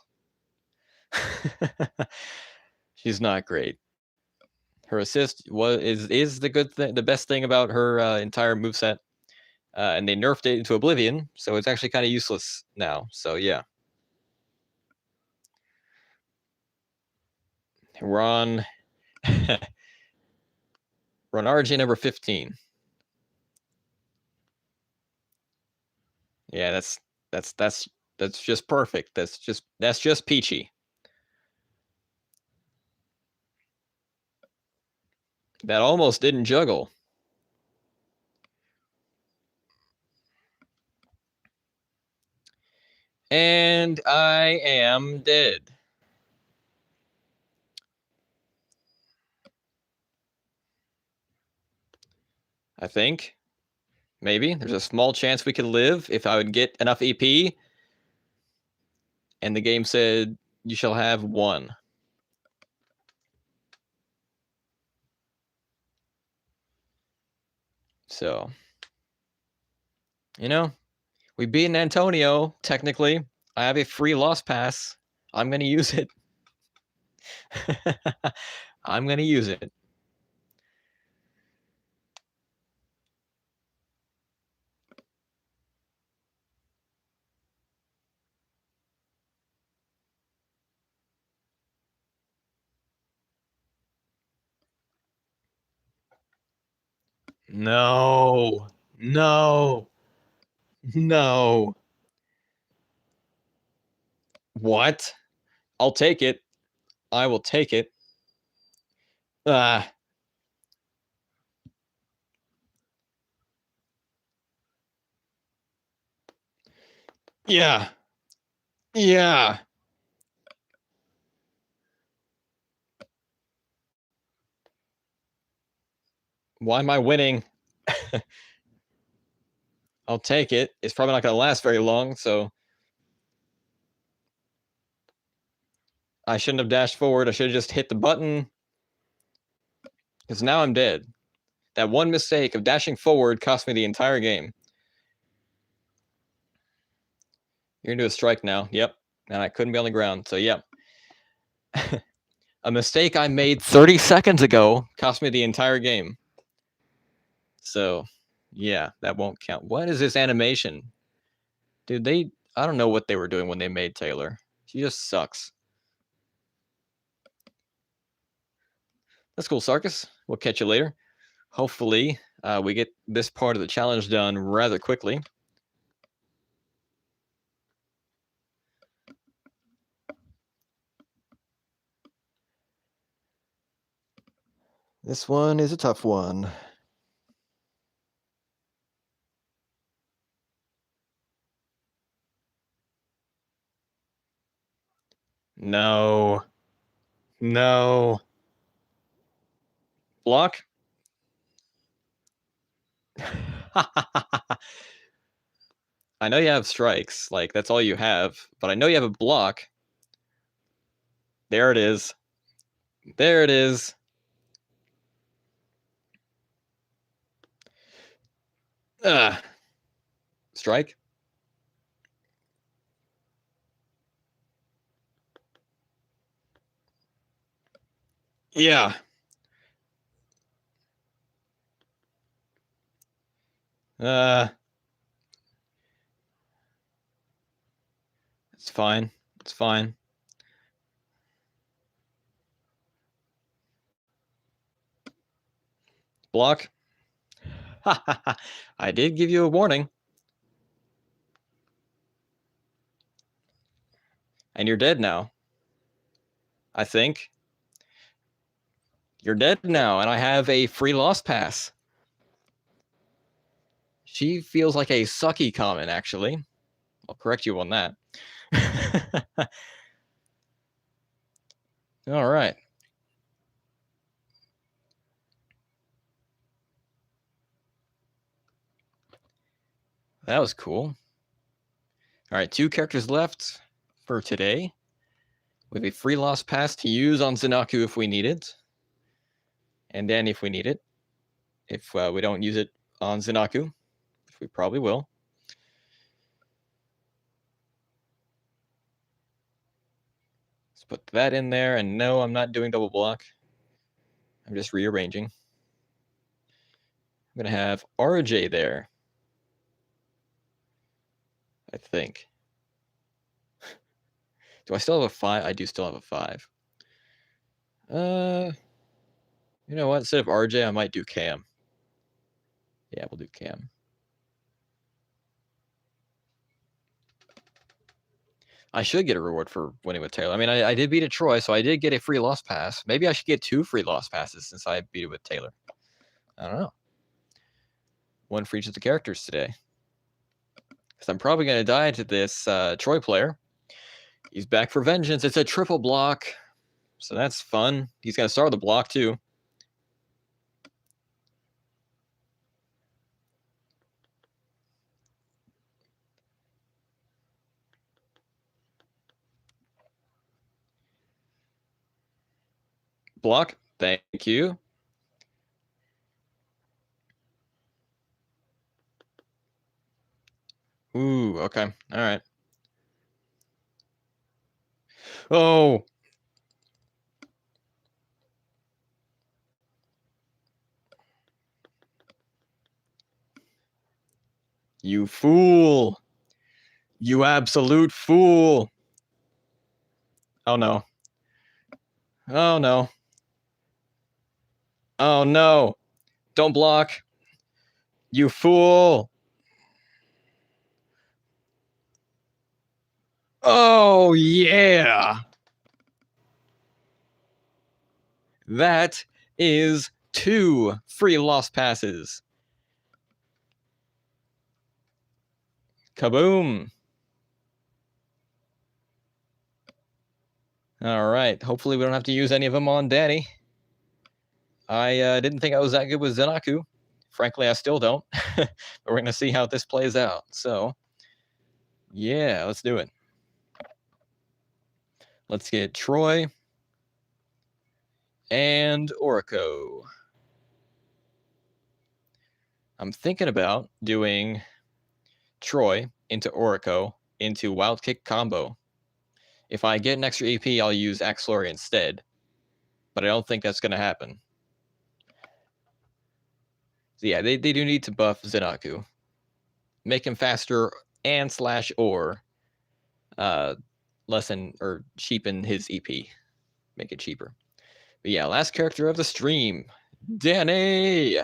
She's not great. Her assist is the good thing, the best thing about her entire moveset. And they nerfed it into Oblivion, so it's actually kind of useless now. So yeah. We're on RJ number 15. Yeah, that's just perfect. That's just peachy. That almost didn't juggle. And I am dead. I think. Maybe. There's a small chance we could live if I would get enough EP. And the game said, you shall have one. So, we beat Antonio, technically. I have a free loss pass. I'm going to use it. I'm going to use it. No. What? I'll take it. I will take it. Yeah. Why am I winning? I'll take it. It's probably not going to last very long, so I shouldn't have dashed forward. I should have just hit the button. Because now I'm dead. That one mistake of dashing forward cost me the entire game. You're going to do a strike now. Yep. And I couldn't be on the ground. So, yep. A mistake I made 30 seconds ago cost me the entire game. So, yeah, that won't count. What is this animation? Dude, I don't know what they were doing when they made Taylor. She just sucks. That's cool, Sarkis. We'll catch you later. Hopefully, we get this part of the challenge done rather quickly. This one is a tough one. No. Block? I know you have strikes. Like, that's all you have. But I know you have a block. There it is. There it is. Strike? Yeah. fine. It's fine. Block. I did give you a warning. And you're dead now. I think. You're dead now, and I have a free lost pass. She feels like a sucky comment, actually. I'll correct you on that. All right. That was cool. All right, 2 characters left for today. We have a free lost pass to use on Zanaku if we need it. And then if we need it. If we don't use it on Zanaku, which we probably will. Let's put that in there. And no, I'm not doing double block. I'm just rearranging. I'm going to have RJ there. I think. Do I still have a 5? I do still have a 5. You know what? Instead of RJ, I might do Cam. Yeah, we'll do Cam. I should get a reward for winning with Taylor. I mean, I did beat a Troy, so I did get a free lost pass. Maybe I should get 2 free lost passes since I beat it with Taylor. I don't know. 1 for each of the characters today. Because I'm probably going to die to this Troy player. He's back for vengeance. It's a triple block. So that's fun. He's going to start the block, too. Block. Thank you. Ooh, okay. All right. Oh. You fool. You absolute fool. Oh, no. Oh, no. Oh, no. Don't block. You fool. Oh, yeah. That is 2 free lost passes. Kaboom. All right. Hopefully we don't have to use any of them on Danny. I didn't think I was that good with Zanaku. Frankly, I still don't. But we're going to see how this plays out. So, yeah, let's do it. Let's get Troy and Orico. I'm thinking about doing Troy into Orico into Wild Kick combo. If I get an extra EP, I'll use Axlori instead. But I don't think that's going to happen. So yeah, they do need to buff Zanaku. Make him faster and /or lessen or cheapen his EP. Make it cheaper. But yeah, last character of the stream. Danny!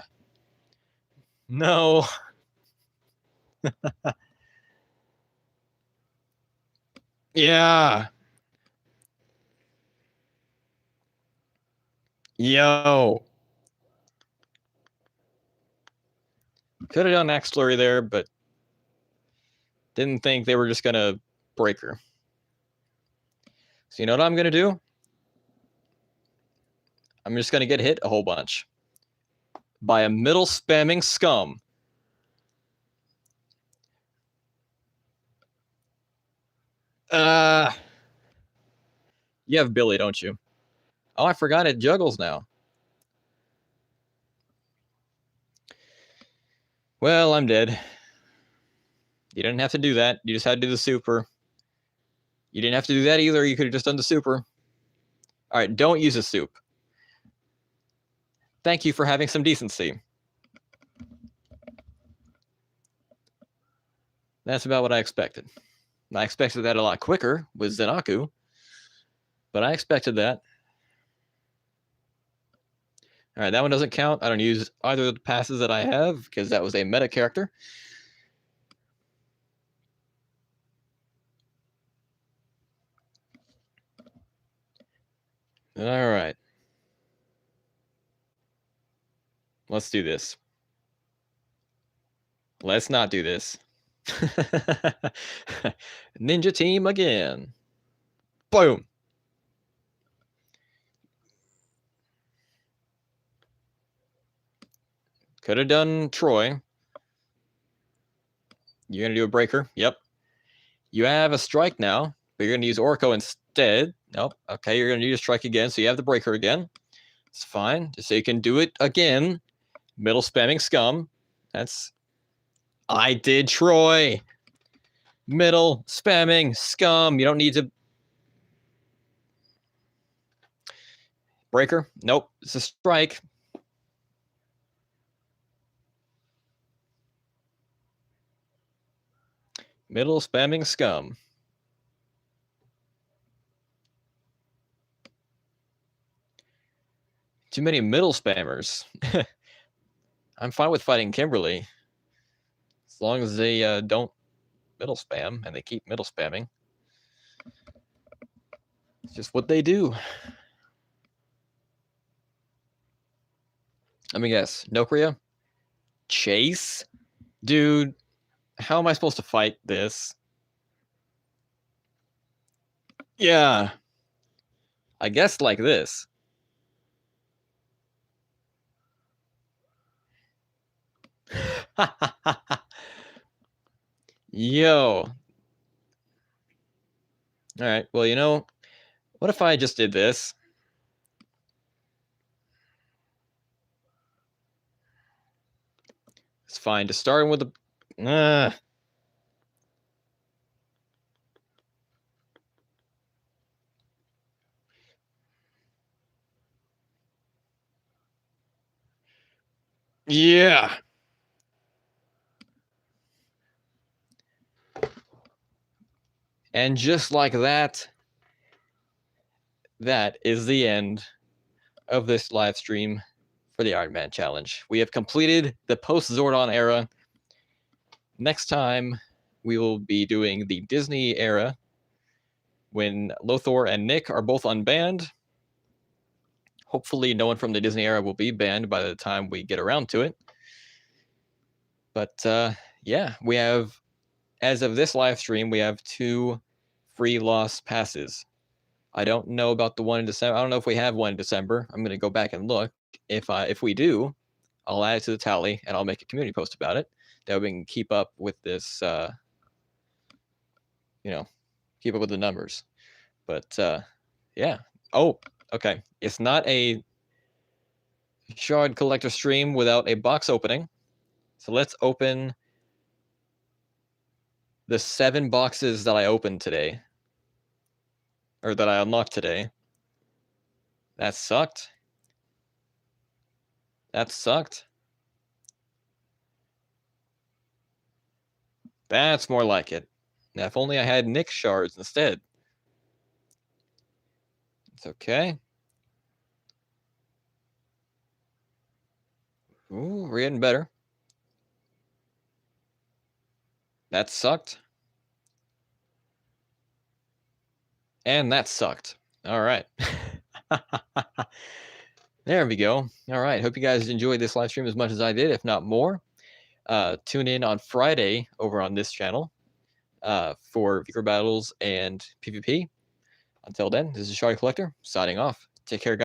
No. Yeah. Yo. Could have done Axe Flurry there, but didn't think they were just going to break her. So you know what I'm going to do? I'm just going to get hit a whole bunch by a middle spamming scum. You have Billy, don't you? Oh, I forgot it juggles now. Well, I'm dead. You didn't have to do that. You just had to do the super. You didn't have to do that either. You could have just done the super. All right, don't use a soup. Thank you for having some decency. That's about what I expected. I expected that a lot quicker with Zenaku, but I expected that. All right, that one doesn't count. I don't use either of the passes that I have because that was a meta character. All right. Let's do this. Let's not do this. Ninja team again. Boom. Could have done Troy. You're going to do a breaker. Yep. You have a strike now, but you're going to use Orko instead. Nope. Okay, you're going to use strike again, so you have the breaker again. It's fine. Just so you can do it again. Middle spamming scum. That's... I did Troy. Middle spamming scum. You don't need to... Breaker? Nope. It's a strike. Middle spamming scum. Too many middle spammers. I'm fine with fighting Kimberly. As long as they don't middle spam and they keep middle spamming. It's just what they do. Let me guess. Nokria? Chase? Dude, how am I supposed to fight this? Yeah. I guess like this. Yo. All right. Well, you know, what if I just did this? It's fine. Just starting with the... Yeah. And just like that, that is the end of this live stream for the Ironman Challenge. We have completed the Post-Zordon era. Next time, we will be doing the Disney era when Lothar and Nick are both unbanned. Hopefully, no one from the Disney era will be banned by the time we get around to it. But yeah, we have, as of this live stream, we have 2 free loss passes. I don't know about the one in December. I don't know if we have one in December. I'm going to go back and look. If we do, I'll add it to the tally and I'll make a community post about it. That we can keep up with this, you know, keep up with the numbers. But yeah. Oh, okay. It's not a shard collector stream without a box opening. So let's open the 7 boxes that I opened today. Or that I unlocked today. That sucked. That sucked. That's more like it. Now, if only I had Nick shards instead. It's okay. Ooh, we're getting better. That sucked. And that sucked. All right. There we go. All right. Hope you guys enjoyed this live stream as much as I did, if not more. Tune in on Friday over on this channel for Victor Battles and PvP. Until then, this is Shard Collector signing off. Take care, guys.